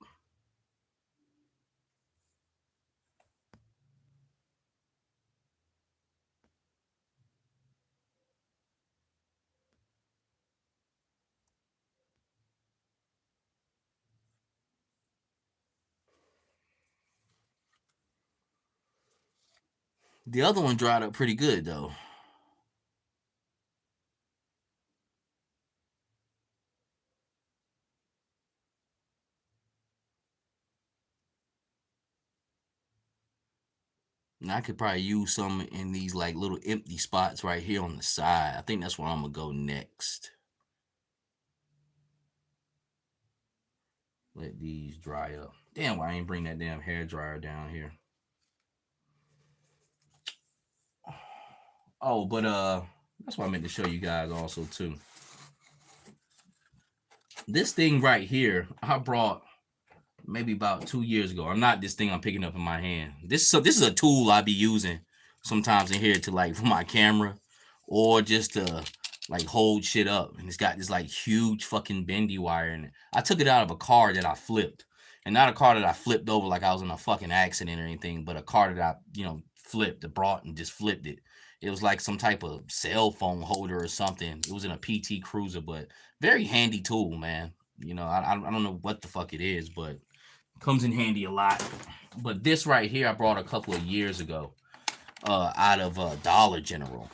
The other one dried up pretty good though. And I could probably use some in these like little empty spots right here on the side. I think that's where I'm gonna go next. Let these dry up. Damn, why I ain't bring that damn hair dryer down here? Oh, but that's what I meant to show you guys also too. This thing right here, I brought maybe about 2 years ago. I'm not this thing I'm picking up in my hand. This is a tool I be using sometimes in here to like for my camera or just to like hold shit up. And it's got this like huge fucking bendy wire in it. I took it out of a car that I flipped. And not a car that I flipped over like I was in a fucking accident or anything, but a car that I, flipped, brought and just flipped it. It was like some type of cell phone holder or something. It was in a PT Cruiser, but very handy tool, man. I don't know what the fuck it is, but comes in handy a lot. But this right here, I brought a couple of years ago out of Dollar General.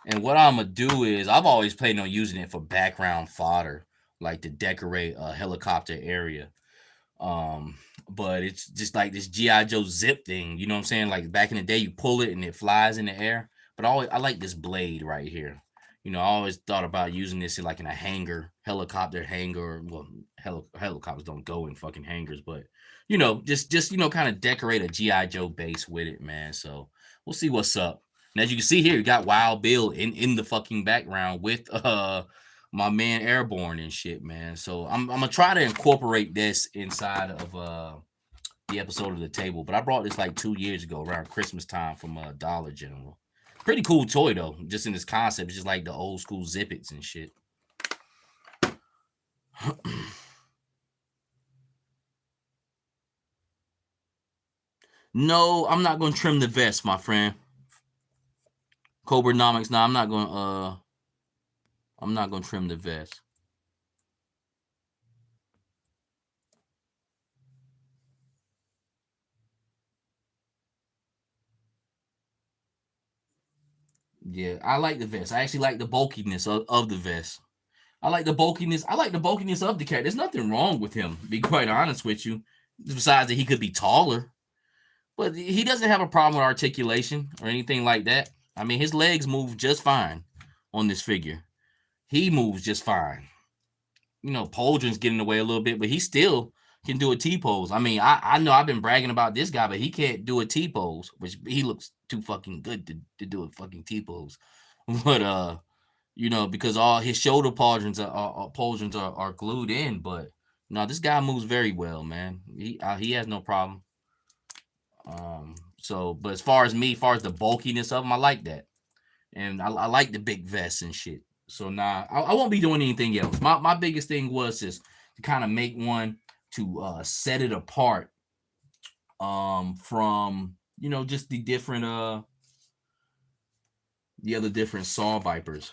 And what I'm gonna do is I've always planned on using it for background fodder, like to decorate a helicopter area. But it's just like this GI Joe zip thing. You know what I'm saying? Like back in the day, you pull it and it flies in the air. But I like this blade right here. I always thought about using this in like in a hangar, helicopter hangar. Well, helicopters don't go in fucking hangars, but just kind of decorate a GI Joe base with it, man. So we'll see what's up. And as you can see here, you got Wild Bill in the fucking background with my man Airborne and shit, man. So I'm gonna try to incorporate this inside of the episode of the table. But I brought this like 2 years ago around Christmas time from Dollar General. Pretty cool toy though, just in this concept. It's just like the old school Zippets and shit. No, I'm not gonna trim the vest, my friend. Cobranomics. No, I'm not gonna trim the vest. Yeah, I like the vest. I actually like the bulkiness of the vest. I like the bulkiness. I like the bulkiness of the cat. There's nothing wrong with him, to be quite honest with you. Besides that he could be taller. But he doesn't have a problem with articulation or anything like that. I mean, his legs move just fine on this figure. He moves just fine. Poldrin's getting away a little bit, but he still can do a T-pose. I mean, I know I've been bragging about this guy, but he can't do a T-pose, which he looks too fucking good to do a fucking T-pose. But because all his shoulder pauldrons are glued in. But no, this guy moves very well, man. He has no problem. So, but as far as me, as far as the bulkiness of them, I like that. And I like the big vests and shit. So nah, I won't be doing anything else. My biggest thing was just to kind of make one to set it apart from just the different the other different saw vipers.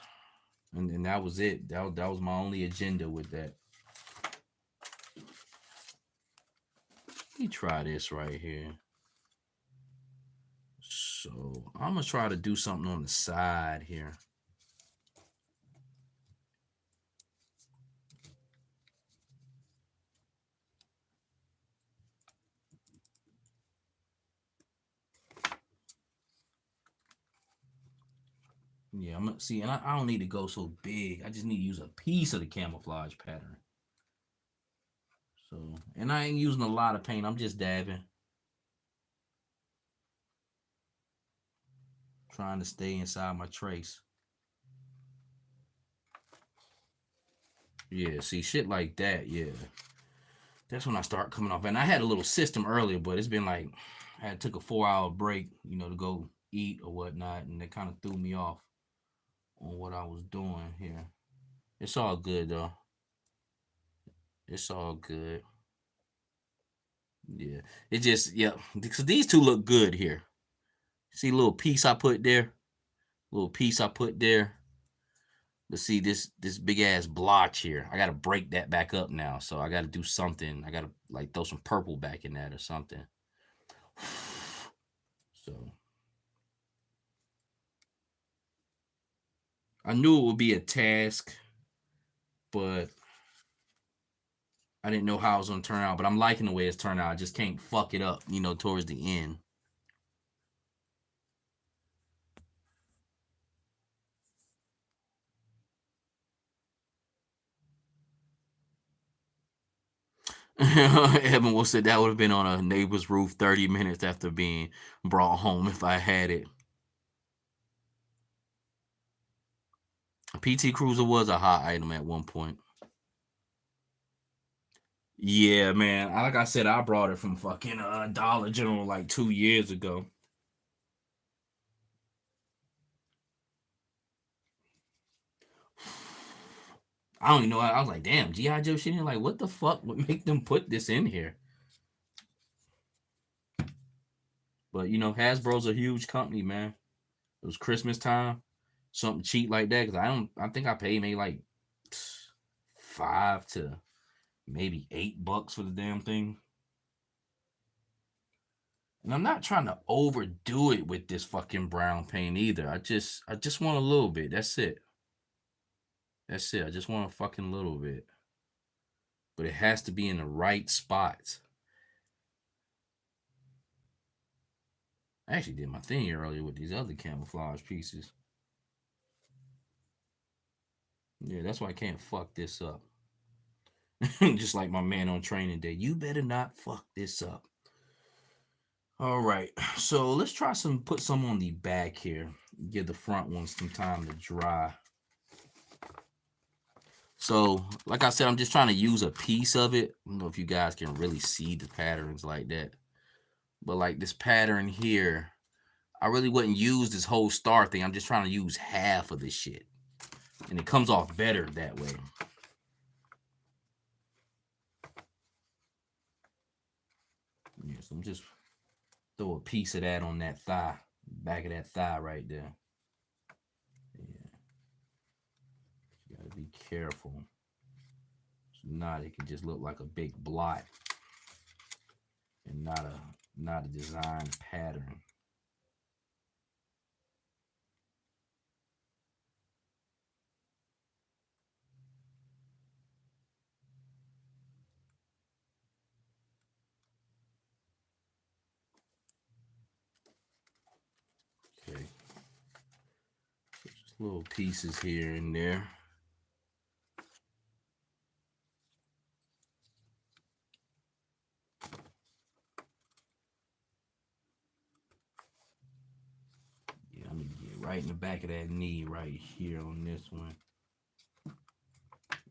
And that was it. That was my only agenda with that. Let me try this right here. So I'm gonna try to do something on the side here. Yeah, I'm gonna see, and I don't need to go so big. I just need to use a piece of the camouflage pattern. So, and I ain't using a lot of paint. I'm just dabbing, trying to stay inside my trace. Yeah, see, shit like that. Yeah, that's when I start coming off. And I had a little system earlier, but it's been like I took a 4-hour break, to go eat or whatnot, and it kind of threw me off on what I was doing here. It's all good though. It's all good. Yeah, it just because these two look good here. See, a little piece I put there, little piece I put there. But see this big ass blotch here. I gotta break that back up now. So I gotta do something. I gotta like throw some purple back in that or something. So I knew it would be a task, but I didn't know how it was gonna turn out. But I'm liking the way it's turned out. I just can't fuck it up, towards the end. Evan will said that would have been on a neighbor's roof 30 minutes after being brought home if I had it. A PT Cruiser was a hot item at one point. Yeah, man. Like I said, I brought it from fucking Dollar General like 2 years ago. I don't even know. I was like, damn, G.I. Joe shit. Like, what the fuck would make them put this in here? But Hasbro's a huge company, man. It was Christmas time, something cheap like that. Cause I think I paid maybe like $5 to maybe $8 for the damn thing. And I'm not trying to overdo it with this fucking brown paint either. I just want a little bit. That's it. That's it. I just want a fucking little bit. But it has to be in the right spots. I actually did my thing earlier with these other camouflage pieces. Yeah, that's why I can't fuck this up. Just like my man on training day. You better not fuck this up. All right. So let's try put some on the back here. Give the front one some time to dry. So, like I said, I'm just trying to use a piece of it. I don't know if you guys can really see the patterns like that. But like this pattern here, I really wouldn't use this whole star thing. I'm just trying to use half of this shit. And it comes off better that way. Yeah, so I'm just throw a piece of that on that thigh, back of that thigh right there. Yeah, you gotta be careful. So not it can just look like a big blot and not a design pattern. Okay, so just little pieces here and there. Yeah, I'm gonna get right in the back of that knee right here on this one.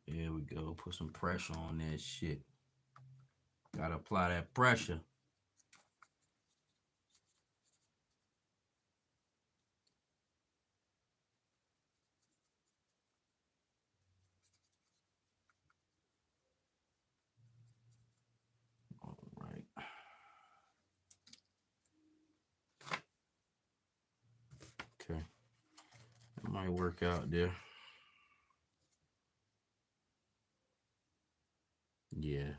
There we go. Put some pressure on that shit. Gotta apply that pressure. might work out there. Yeah.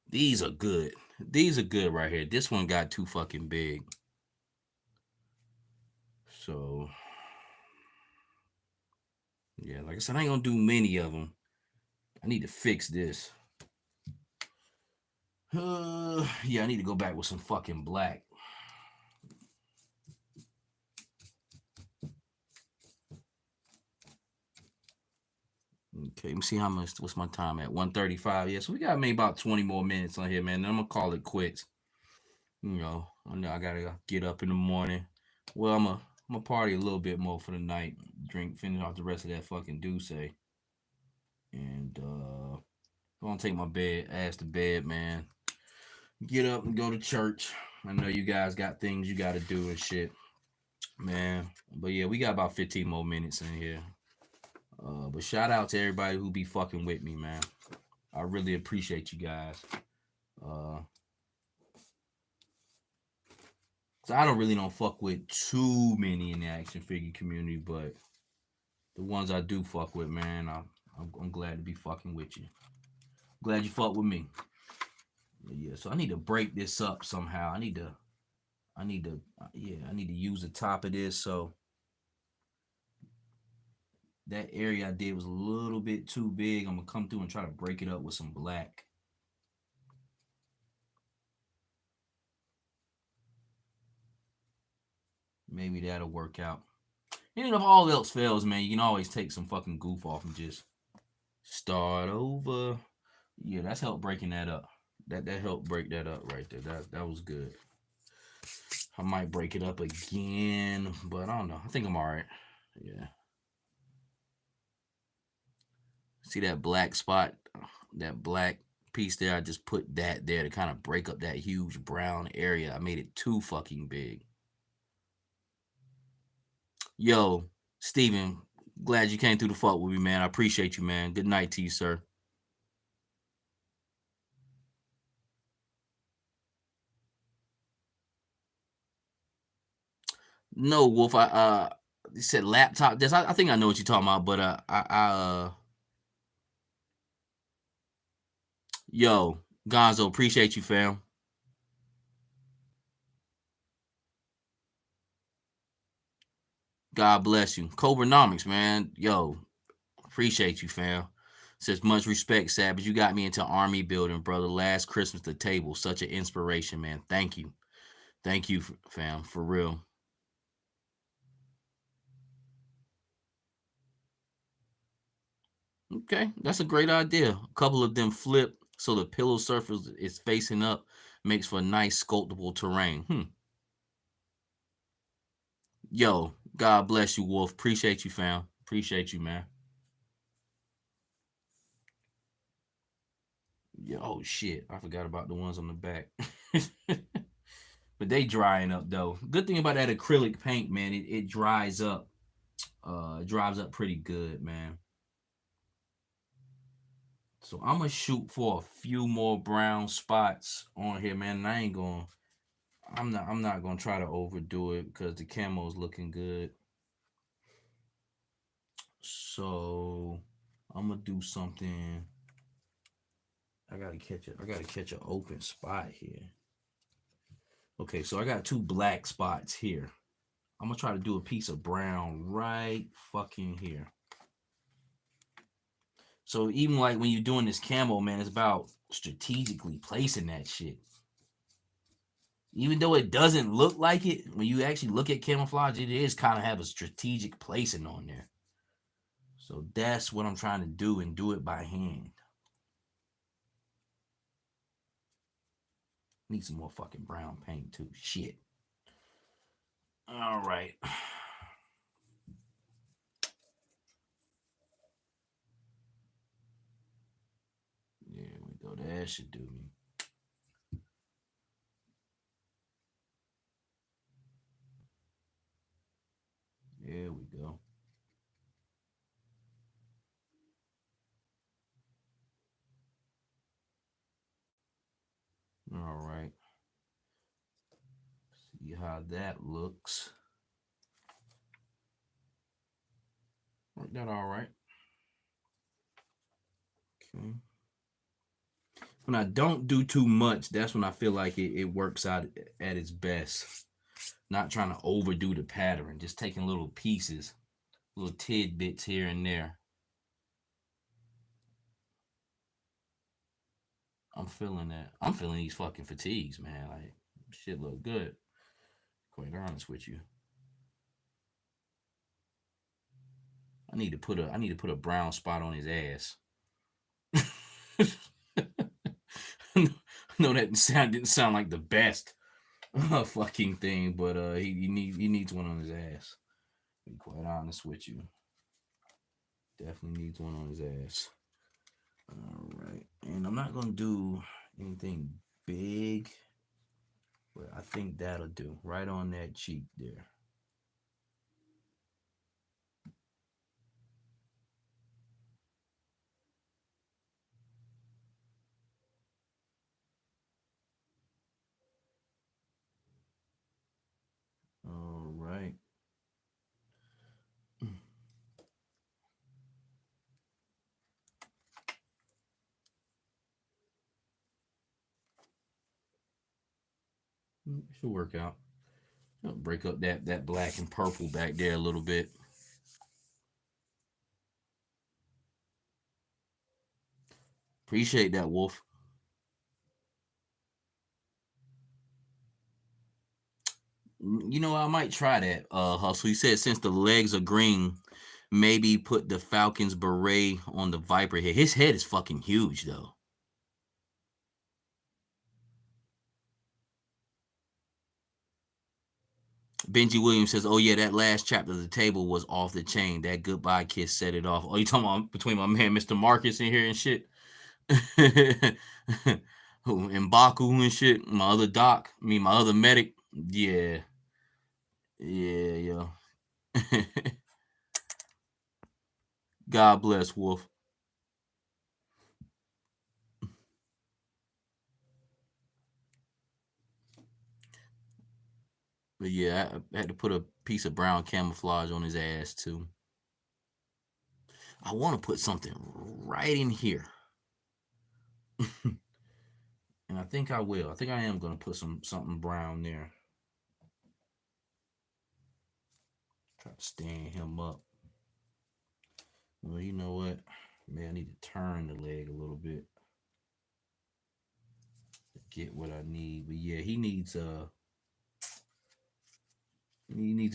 These are good. These are good right here. This one got too fucking big. So, yeah, like I said, I ain't gonna do many of them. I need to fix this. Yeah, I need to go back with some fucking black. Okay, let me see how much. What's my time at? 1:35. Yeah, so we got maybe about 20 more minutes on here, man. Then I'm gonna call it quits. You know, I know I gotta get up in the morning. Well, I'm a party a little bit more for the night. Finish off the rest of that fucking Douce, and gonna take my ass to bed, man. Get up and go to church. I know you guys got things you gotta do and shit, man. But yeah, we got about 15 more minutes in here. But shout out to everybody who be fucking with me, man. I really appreciate you guys. So I don't fuck with too many in the action figure community, but the ones I do fuck with, man, I'm glad to be fucking with you. Glad you fuck with me. Yeah, so I need to break this up somehow. I need to use the top of this. So that area I did was a little bit too big. I'm gonna come through and try to break it up with some black. Maybe that'll work out. And if all else fails, man, you can always take some fucking goof off and just start over. Yeah, that's helped breaking that up. That helped break that up right there. That was good. I might break it up again, but I don't know. I think I'm all right. Yeah. See that black spot, that black piece there? I just put that there to kind of break up that huge brown area. I made it too fucking big. Yo, Steven, glad you came through the fuck with me, man. I appreciate you, man. Good night to you, sir. No, Wolf, you said laptop desk. I think I know what you're talking about, but yo, Gonzo, appreciate you, fam. God bless you. Cobranomics, man. Yo, appreciate you, fam. Says much respect, Savage. You got me into army building, brother. Last Christmas, the table. Such an inspiration, man. Thank you. Thank you, fam. For real. Okay, that's a great idea. A couple of them flip so the pillow surface is facing up, makes for a nice sculptable terrain. Yo, God bless you, Wolf. Appreciate you, fam. Appreciate you, man. Yo, oh shit, I forgot about the ones on the back. But they drying up though. Good thing about that acrylic paint, man, it dries up. It dries up pretty good, man. So I'm gonna shoot for a few more brown spots on here, man. And I ain't gonna. I'm not gonna try to overdo it because the camo is looking good. So I'm gonna do something. I gotta catch it. I gotta catch an open spot here. Okay, so I got two black spots here. I'm gonna try to do a piece of brown right fucking here. So even like when you're doing this camo, man, it's about strategically placing that shit. Even though it doesn't look like it, when you actually look at camouflage, it is kind of have a strategic placing on there. So that's what I'm trying to do and do it by hand. Need some more fucking brown paint too. Shit. All right. There we go. That should do me. There we go. All right. See how that looks. Worked out all right. Okay. When I don't do too much, that's when I feel like it works out at its best. Not trying to overdo the pattern, just taking little pieces, little tidbits here and there. I'm feeling that. I'm feeling these fucking fatigues, man. Like, shit look good. Quite honest with you. I need to put a brown spot on his ass. No, that didn't sound like the best fucking thing, but he needs one on his ass. To be quite honest with you, definitely needs one on his ass. All right, and I'm not gonna do anything big, but I think that'll do. Right on that cheek there. All right. Should work out. I'll break up that black and purple back there a little bit. Appreciate that, Wolf. You know, I might try that, Hustle. He said since the legs are green, maybe put the Falcon's beret on the Viper head. His head is fucking huge, though. Benji Williams says, "Oh yeah, that last chapter of the table was off the chain. That goodbye kiss set it off." Oh, you talking about between my man Mr. Marcus in here and shit, and Baku and shit. My other doc, my other medic. Yeah, yeah, yeah. God bless Wolf. But yeah, I had to put a piece of brown camouflage on his ass too. I want to put something right in here. And I think I will. I think I am gonna put something brown there. Try to stand him up. Well, you know what? Man, I need to turn the leg a little bit to get what I need. But yeah, he needs a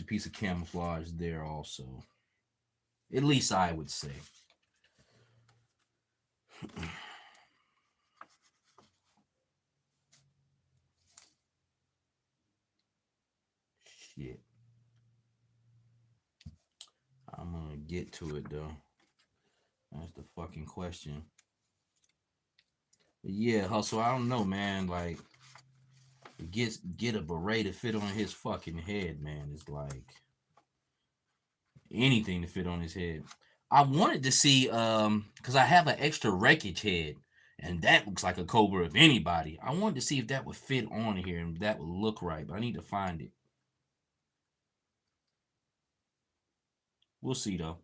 piece of camouflage there also. At least I would say. Shit. I'm gonna get to it though. That's the fucking question. But yeah, Hustle, I don't know, man. Like, get a beret to fit on his fucking head, man. It's like anything to fit on his head. I wanted to see because I have an extra wreckage head, and that looks like a Cobra of anybody. I wanted to see if that would fit on here and that would look right, but I need to find it. We'll see though.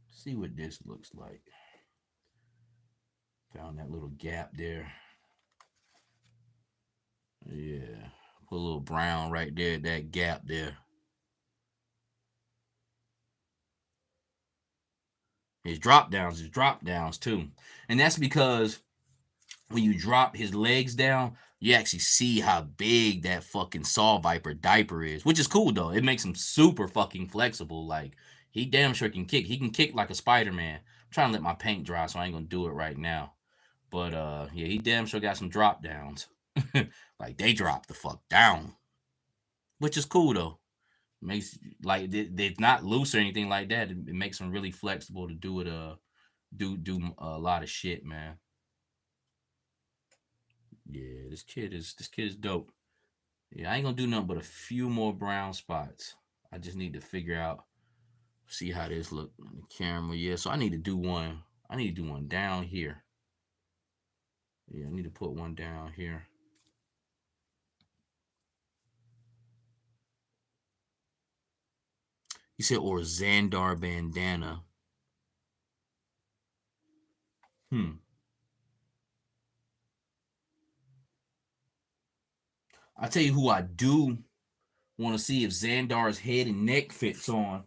See what this looks like. Found that little gap there. Yeah. Put a little brown right there, that gap there. His drop downs too. And that's because when you drop his legs down, you actually see how big that fucking Saw Viper diaper is, which is cool though. It makes him super fucking flexible. Like, he damn sure can kick. He can kick like a Spider-Man. I'm trying to let my paint dry, so I ain't gonna do it right now. But yeah, he damn sure got some drop downs. Like, they drop the fuck down, which is cool though. Makes, like, they're not loose or anything like that. It makes them really flexible to do it. Do a lot of shit, man. Yeah, this kid is dope. Yeah, I ain't gonna do nothing but a few more brown spots. I just need to figure out, see how this look on the camera. Yeah, so I need to do one. I need to do one down here. Yeah, I need to put one down here. He said, or Zandar bandana. Hmm. I tell you who I do want to see if Zandar's head and neck fits on.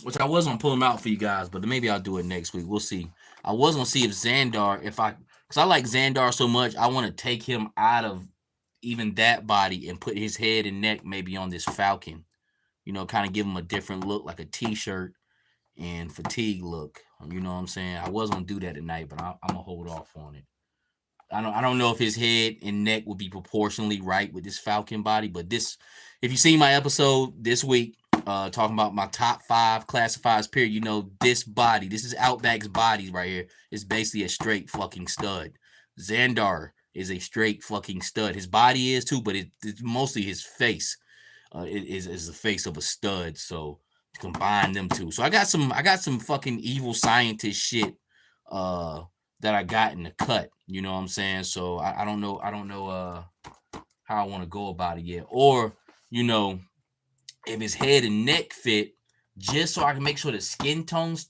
Which I was gonna pull him out for you guys, but maybe I'll do it next week. We'll see. I was gonna see if Zandar, because I like Zandar so much, I want to take him out of even that body and put his head and neck maybe on this Falcon. You know, kind of give him a different look, like a T-shirt and fatigue look. You know what I'm saying? I was gonna do that tonight, but I'm gonna hold off on it. I don't know if his head and neck would be proportionally right with this Falcon body, but this, if you see my episode this week, talking about my top 5 classifieds period, you know this body, this is Outback's body right here, is basically a straight fucking stud. Zandar is a straight fucking stud. His body is too, but it's mostly his face. Is the face of a stud. So combine them two. So I got some fucking evil scientist shit. That I got in the cut. You know what I'm saying? So I don't know. I don't know how I want to go about it yet. Or, you know, if his head and neck fit, just so I can make sure the skin tones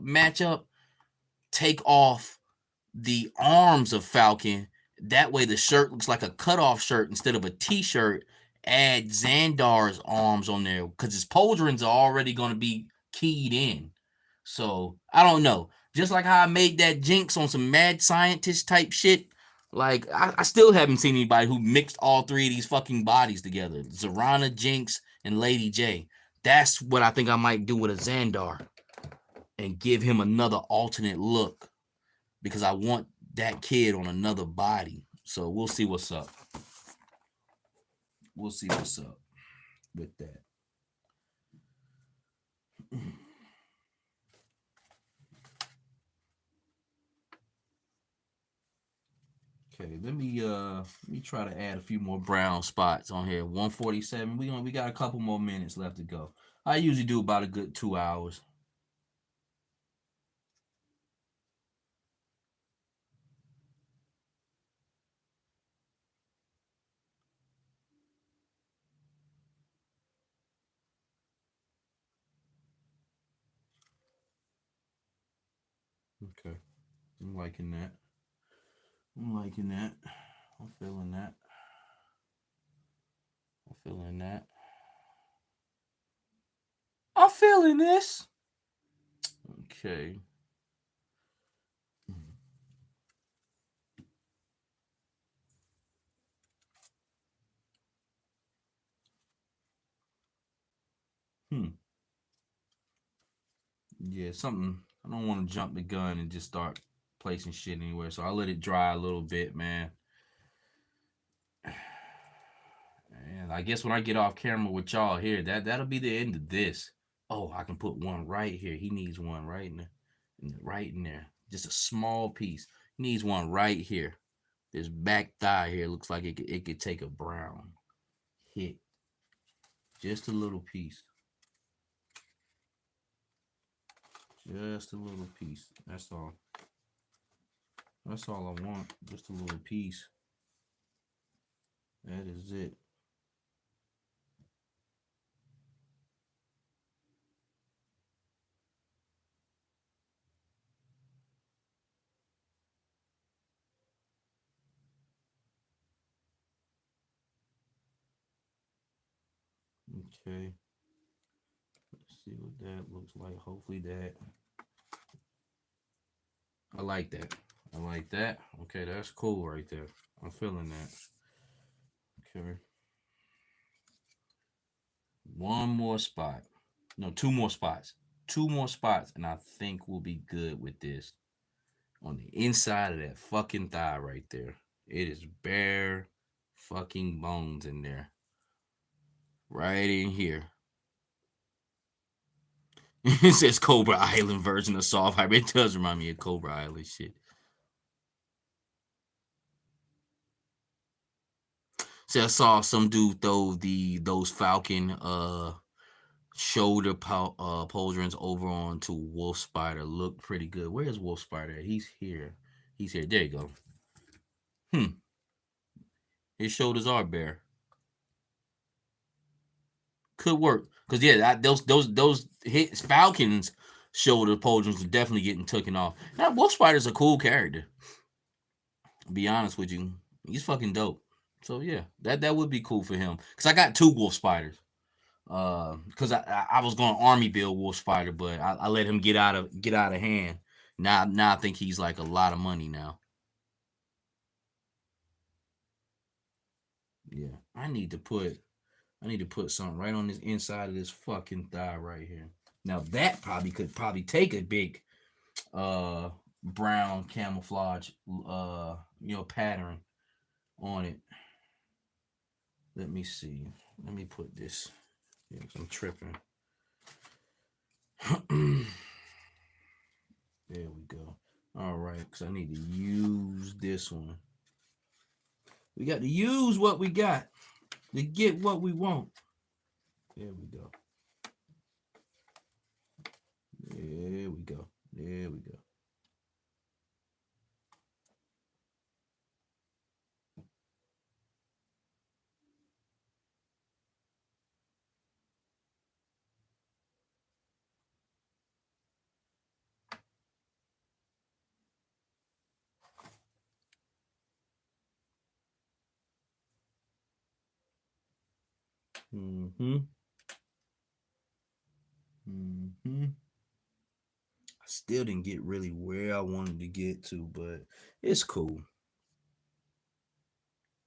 match up, take off the arms of Falcon. That way the shirt looks like a cutoff shirt instead of a t-shirt. Add Zandar's arms on there because his pauldrons are already going to be keyed in. So I don't know. Just like how I made that Jinx on some mad scientist type shit. Like I still haven't seen anybody who mixed all 3 of these fucking bodies together. Zarana, Jinx, and Lady J. That's what I think I might do with a Zandar and give him another alternate look because I want that kid on another body. So we'll see what's up. We'll see what's up with that. Okay, let me try to add a few more brown spots on here. 147. We got a couple more minutes left to go. I usually do about a good 2 hours. Okay. I'm liking that. I'm liking that. I'm feeling that. I'm feeling that. I'm feeling this. Okay. Hmm. Yeah, something. I don't want to jump the gun and just start placing shit anywhere. So I'll let it dry a little bit, man. And I guess when I get off camera with y'all here, that'll be the end of this. Oh, I can put one right here. He needs one right in there. Right in there. Just a small piece. He needs one right here. This back thigh here looks like it could take a brown hit. Just a little piece. Just a little piece. That's all. That's all I want. Just a little piece. That is it. Okay. Let's see what that looks like. Hopefully that. I like that. I like that. Okay, that's cool right there. I'm feeling that. Okay. One more spot. No, 2 more spots. 2 more spots, and I think we'll be good with this. On the inside of that fucking thigh right there. It is bare fucking bones in there. Right in here. It says Cobra Island version of soft hype. It does remind me of Cobra Island shit. See, I saw some dude throw those Falcon shoulder pauldrons over onto Wolf Spider. Look pretty good. Where's Wolf Spider? He's here. He's here. There you go. Hmm. His shoulders are bare. Could work. Cause yeah, those hits Falcons shoulder potions are definitely getting taken off. Now Wolf Spider's a cool character. To be honest with you, he's fucking dope. So yeah, that would be cool for him. Cause I got two Wolf Spiders. Cause I was going to army build Wolf Spider, but I let him get out of hand. Now I think he's like a lot of money now. Yeah, I need to put something right on this inside of this fucking thigh right here. Now that probably take a big uh brown camouflage pattern on it. Let me see. Let me put this. Yeah, I'm tripping. There we go. All right, because I need to use this one. We got to use what we got to get what we want. There we go. There we go. There we go. Mm-hmm. Mm-hmm. I still didn't get really where I wanted to get to, but it's cool.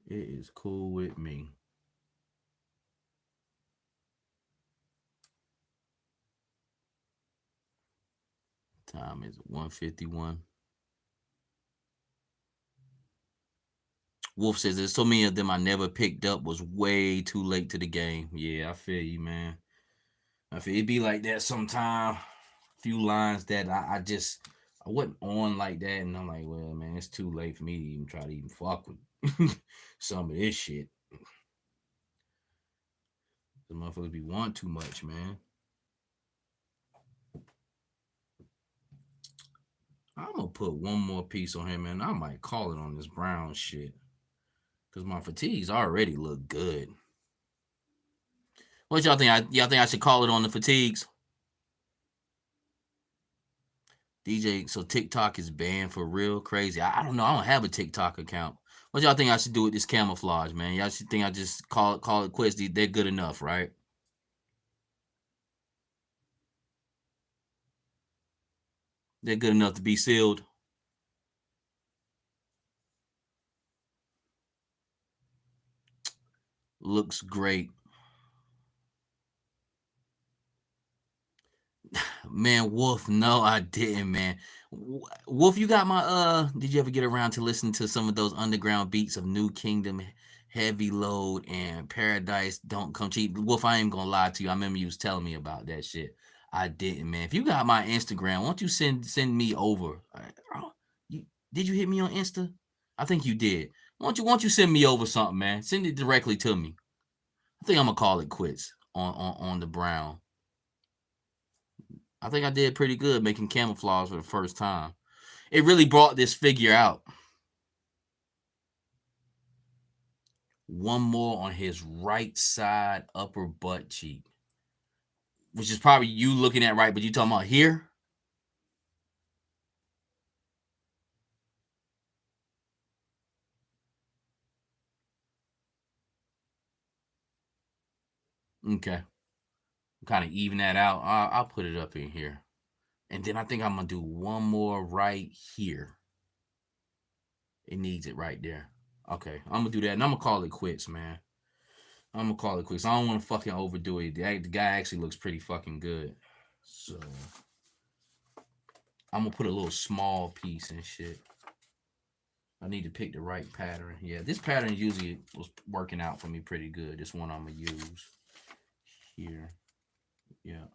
It is cool with me. Time is 1:51. Wolf says there's so many of them I never picked up, was way too late to the game. Yeah, I feel you, man. I feel it be like that sometime. Few lines that I wasn't on like that, and I'm like, well, man, it's too late for me to even try to even fuck with some of this shit. The motherfuckers be want too much, man. I'm gonna put one more piece on him, man. I might call it on this brown shit. Cause my fatigues already look good. What y'all think? Y'all think I should call it on the fatigues? DJ, so TikTok is banned for real? Crazy. I don't know. I don't have a TikTok account. What y'all think I should do with this camouflage, man? Y'all should think I just call it quits. They're good enough, right? They're good enough to be sealed. Looks great. Man, Wolf, no, I didn't, man. Wolf, you got my did you ever get around to listen to some of those underground beats of New Kingdom, Heavy Load, and Paradise Don't Come Cheap? Wolf, I ain't gonna lie to you. I remember you was telling me about that shit. I didn't, man. If you got my Instagram, why don't you send me over? You did you hit me on Insta? I think you did. Why don't you send me over something, man? Send it directly to me. I think I'm gonna call it quits on the brown. I think I did pretty good making camouflage for the first time. It really brought this figure out. One more on his right side upper butt cheek, which is probably you looking at right, but you talking about here? Okay, kind of even that out. I'll put it up in here, and then I think I'm gonna do one more right here. It needs it right there. Okay, I'm gonna do that, and I'm gonna call it quits, man. I'm gonna call it quits. I don't want to fucking overdo it. The guy actually looks pretty fucking good, so I'm gonna put a little small piece and shit. I need to pick the right pattern. Yeah, this pattern usually was working out for me pretty good. This one I'm gonna use here. Yeah,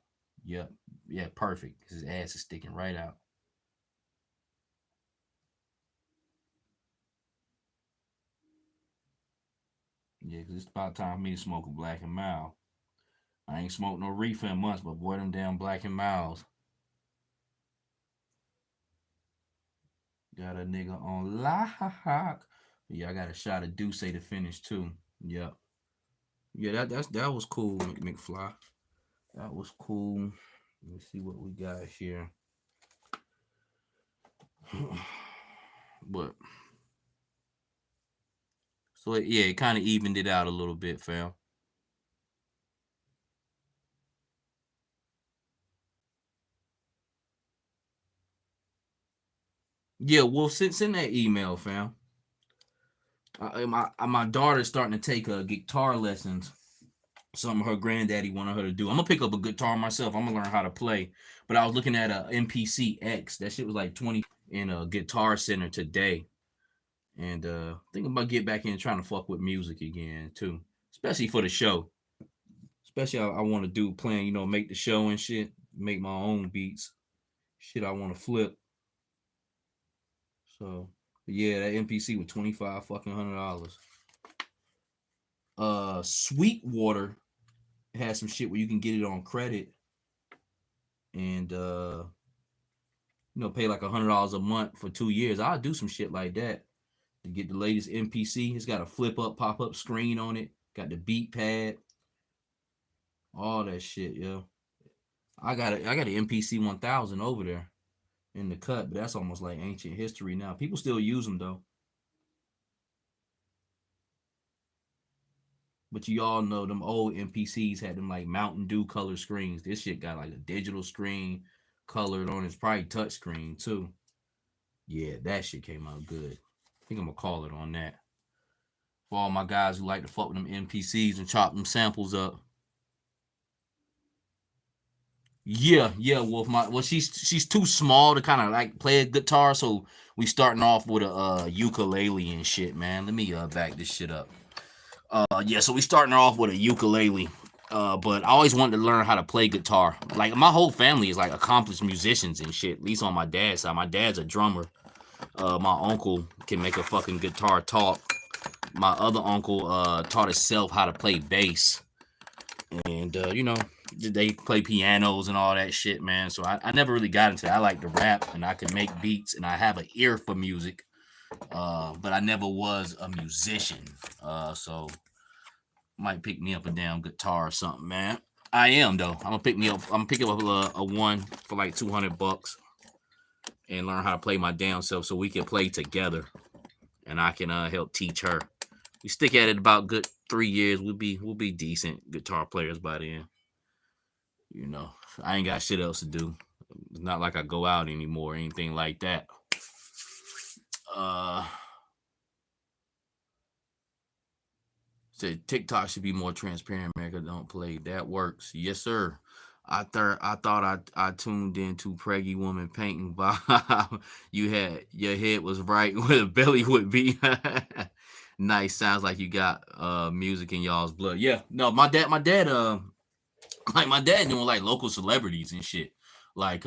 yep, yeah, perfect. His ass is sticking right out. Yeah, cause it's about time for me to smoke a Black and Mild. I ain't smoked no reefer in months, but boy, them damn Black and Milds got a nigga on lock. Yeah, I got a shot of Douce to finish too. Yep. Yeah, that was cool, McFly. That was cool. Let me see what we got here. But so yeah, it kind of evened it out a little bit, fam. Yeah, well, send that email, fam. My daughter's starting to take guitar lessons. Something her granddaddy wanted her to do. I'm gonna pick up a guitar myself. I'm gonna learn how to play. But I was looking at a MPC X. That shit was like 20 in a Guitar Center today. And thinking about get back in and trying to fuck with music again too, especially for the show. Especially I want to do playing, make the show and shit, make my own beats, shit I want to flip. So yeah, that MPC with $2,500. Sweetwater has some shit where you can get it on credit and pay like $100 a month for 2 years. I'll do some shit like that to get the latest MPC. It's got a flip up, pop up screen on it. Got the beat pad, all that shit, yo. I got an MPC 1000 over there in the cut, but that's almost like ancient history now. People still use them though. But you all know them old MPCs had them like Mountain Dew color screens. This shit got like a digital screen colored on. It's probably touch screen too. Yeah, that shit came out good. I think I'm gonna call it on that. For all my guys who like to fuck with them MPCs and chop them samples up. Yeah, Wolf. She's too small to kind of like play a guitar, so we starting off with a ukulele and shit, man. Let me back this shit up. Yeah, so we starting off with a ukulele. But I always wanted to learn how to play guitar. Like my whole family is like accomplished musicians and shit. At least on my dad's side. My dad's a drummer. My uncle can make a fucking guitar talk. My other uncle taught himself how to play bass. And they play pianos and all that shit, man. So I never really got into that. I like to rap and I can make beats and I have an ear for music. But I never was a musician. So might pick me up a damn guitar or something, man. I am though. I'm gonna pick up a one for like $200 and learn how to play my damn self so we can play together and I can help teach her. We stick at it about good 3 years. We'll be decent guitar players by then. I ain't got shit else to do. It's not like I go out anymore or anything like that. Uh Said TikTok should be more transparent. America don't play. That works. Yes, sir. I thought I tuned into Preggy Woman painting Bob. You had your head was right where the belly would be. Nice. Sounds like you got music in y'all's blood. Yeah. No, my dad like my dad doing like local celebrities and shit. Like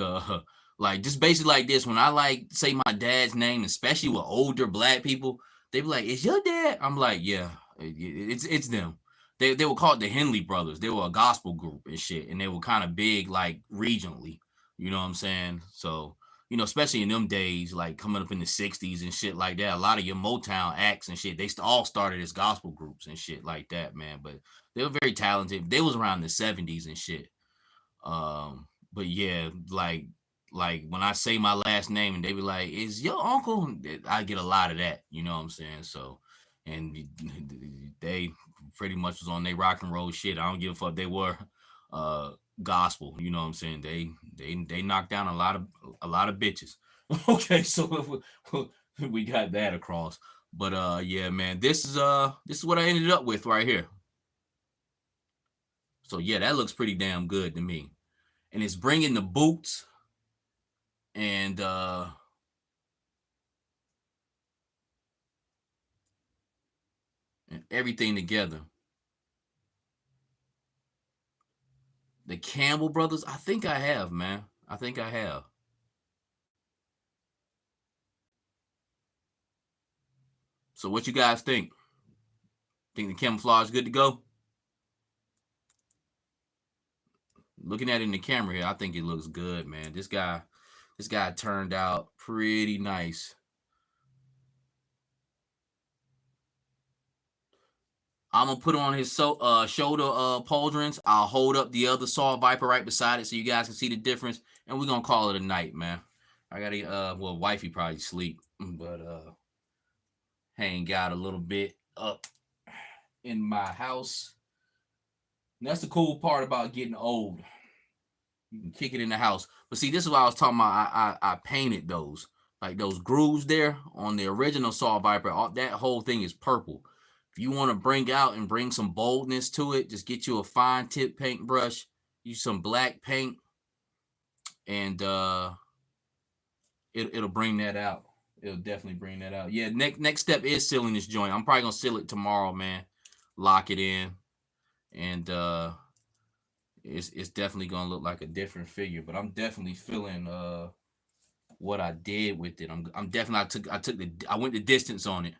like just basically like this. When I like say my dad's name, especially with older black people, they be like, "Is your dad?" I'm like, "Yeah, it's them." They were called the Henley Brothers. They were a gospel group and shit, and they were kind of big like regionally. You know what I'm saying? So especially in them days, like coming up in the '60s and shit like that, a lot of your Motown acts and shit, they all started as gospel groups and shit like that, man. But they were very talented. They was around the '70s and shit. But yeah, like when I say my last name and they be like, "Is your uncle?" I get a lot of that. You know what I'm saying? So, and they pretty much was on their rock and roll shit. I don't give a fuck. They were uh gospel. You know what I'm saying? They knocked down a lot of bitches. Okay, so we got that across. But yeah, man, this is what I ended up with right here. So yeah, that looks pretty damn good to me. And it's bringing the boots and everything together. The Campbell brothers, I think I have, man. I think I have. So what you guys think? Think the camouflage good to go? Looking at it in the camera here, I think it looks good, man. This guy turned out pretty nice. I'm gonna put on his shoulder pauldrons. I'll hold up the other Saw Viper right beside it so you guys can see the difference, and we're gonna call it a night, man. I gotta well, wifey probably sleep, but hang out a little bit up in my house. And that's the cool part about getting old. You can kick it in the house. But see, this is what I was talking about. I painted those. Like those grooves there on the original Saw Viper, that whole thing is purple. If you want to bring some boldness to it, just get you a fine tip paintbrush, use some black paint, and it'll bring that out. It'll definitely bring that out. Yeah, next step is sealing this joint. I'm probably gonna seal it tomorrow, man. Lock it in, and it's definitely gonna look like a different figure. But I'm definitely feeling what I did with it. I'm definitely I went the distance on it,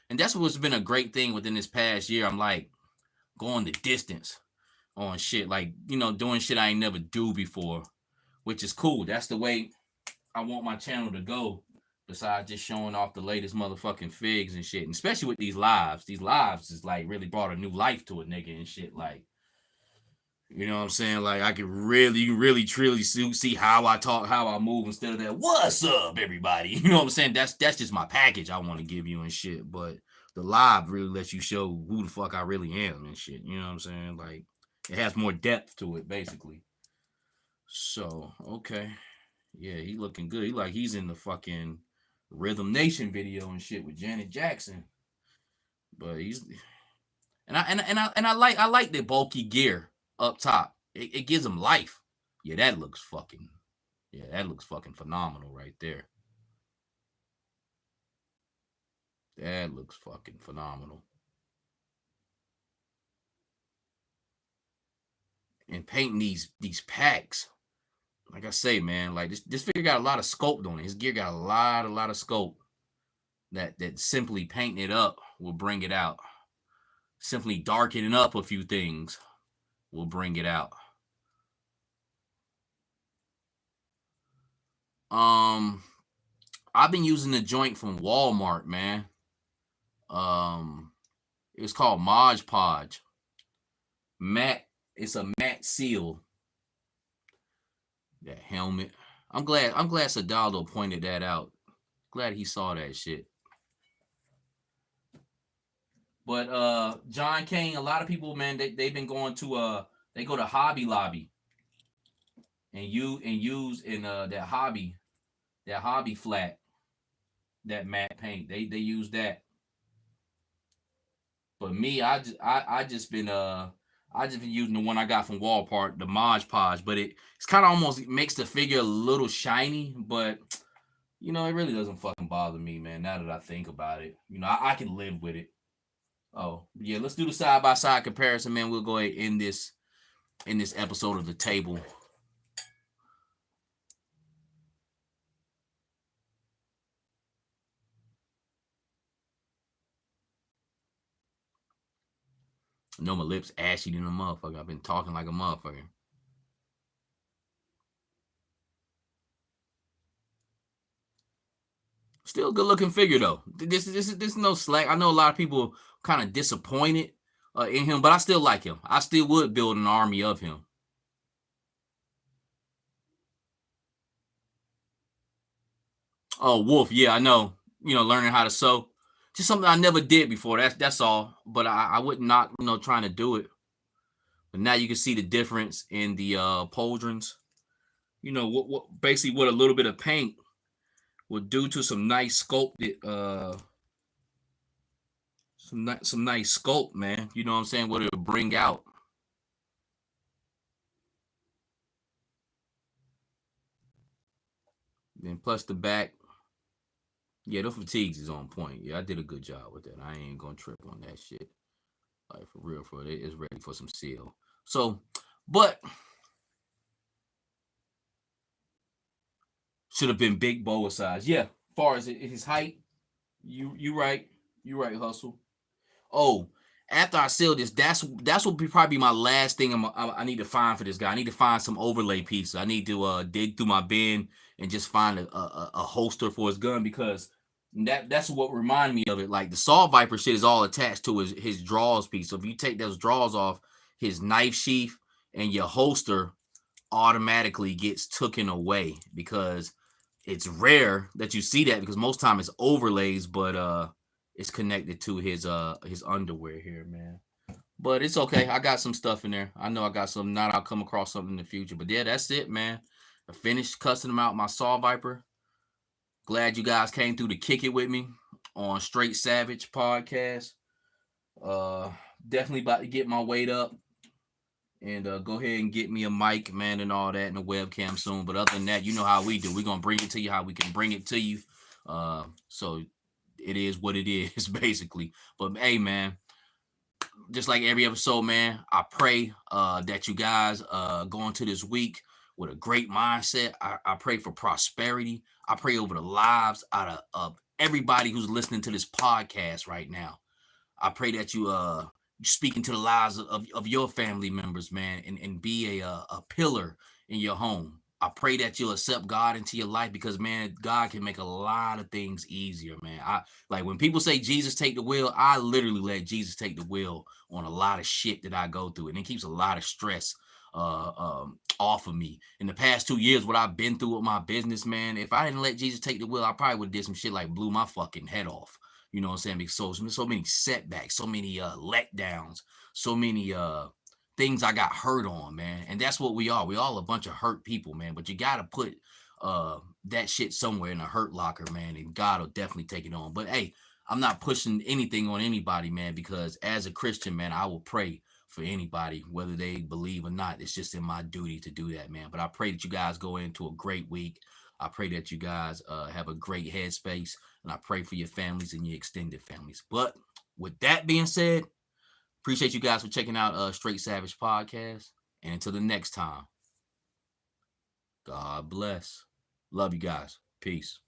and that's what's been a great thing within this past year. I'm like going the distance on shit, like doing shit I ain't never do before, which is cool. That's the way I want my channel to go. Besides just showing off the latest motherfucking figs and shit, and especially with these lives is like really brought a new life to a nigga and shit. Like, you know what I'm saying? Like, I can really, truly see how I talk, how I move, instead of that, what's up, everybody? You know what I'm saying? That's just my package I want to give you and shit. But the live really lets you show who the fuck I really am and shit. You know what I'm saying? Like, it has more depth to it, basically. So, okay. Yeah, he looking good. He's in the fucking Rhythm Nation video and shit with Janet Jackson. But he's I like the bulky gear up top. It gives him life. Yeah, that looks fucking phenomenal right there. That looks fucking phenomenal. And painting these packs, like I say, man, like this figure got a lot of sculpt on it. His gear got a lot of sculpt. That simply painting it up will bring it out. Simply darkening up a few things will bring it out. I've been using the joint from Walmart, man. It was called Mod Podge. Matte. It's a matte seal. That helmet. I'm glad Sadaldo pointed that out. Glad he saw that shit. But John Kane, a lot of people, man, they've been going to they go to Hobby Lobby and use that hobby flat, that matte paint. They use that. But me, I just been using the one I got from Walmart, the Mod Podge. But it's kind of almost makes the figure a little shiny, but it really doesn't fucking bother me, man. Now that I think about it, I can live with it. Oh, yeah, let's do the side-by-side comparison, man. We'll go ahead and end this episode of The Table. I know my lips ashy than a motherfucker. I've been talking like a motherfucker. Still a good looking figure though. This is no slack. I know a lot of people kind of disappointed in him, but I still like him. I still would build an army of him. Oh, Wolf, yeah, I know. Learning how to sew. Just something I never did before. That's all. But I would not, trying to do it. But now you can see the difference in the pauldrons. What basically what a little bit of paint would do to some nice sculpted some nice sculpt, man. You know what I'm saying? What it'll bring out. Then plus the back. Yeah, the fatigues is on point. Yeah, I did a good job with that. I ain't gonna trip on that shit. Like for real, it is ready for some seal. So, but should have been big boa size. Yeah, far as his height, you right, Hustle. Oh, after I seal this, that's what be probably my last thing I need to find for this guy. I need to find some overlay pieces. I need to dig through my bin and just find a holster for his gun, because That's what reminded me of it. Like the Saw Viper shit is all attached to his drawers piece. So if you take those drawers off, his knife sheath and your holster automatically gets taken away, because it's rare that you see that, because most time it's overlays, but it's connected to his underwear here, man. But it's okay. I got some stuff in there. I know I got some. Not I'll come across something in the future. But yeah, that's it, man. I finished cussing them out my Saw Viper. Glad you guys came through to kick it with me on Straight Savage podcast. Uh, Definitely about to get my weight up and go ahead and get me a mic, man, and all that, and a webcam soon. But other than that, you know how we do. We're gonna bring it to you how we can bring it to you. So it is what it is, basically. But hey, man, just like every episode, man, I pray that you guys go into this week with a great mindset. I pray for prosperity. I pray over the lives out of everybody who's listening to this podcast right now. I pray that you speak into the lives of your family members, man, and be a pillar in your home. I pray that you'll accept God into your life, because man, God can make a lot of things easier, man. I like when people say Jesus take the wheel, I literally let Jesus take the wheel on a lot of shit that I go through, and it keeps a lot of stress off of me. In the past 2 years, what I've been through with my business, man, if I didn't let Jesus take the wheel, I probably would have did some shit like blew my fucking head off. You know what I'm saying? Because so many setbacks, so many letdowns, so many things I got hurt on, man. And that's what we are. We all a bunch of hurt people, man. But you gotta put that shit somewhere in a hurt locker, man, and God will definitely take it on. But hey, I'm not pushing anything on anybody, man, because as a Christian, man, I will pray for anybody, whether they believe or not. It's just in my duty to do that, man. But I pray that you guys go into a great week. I pray that you guys have a great headspace, and I pray for your families and your extended families. But with that being said, appreciate you guys for checking out Straight Savage Podcast. And until the next time, God bless. Love you guys. Peace.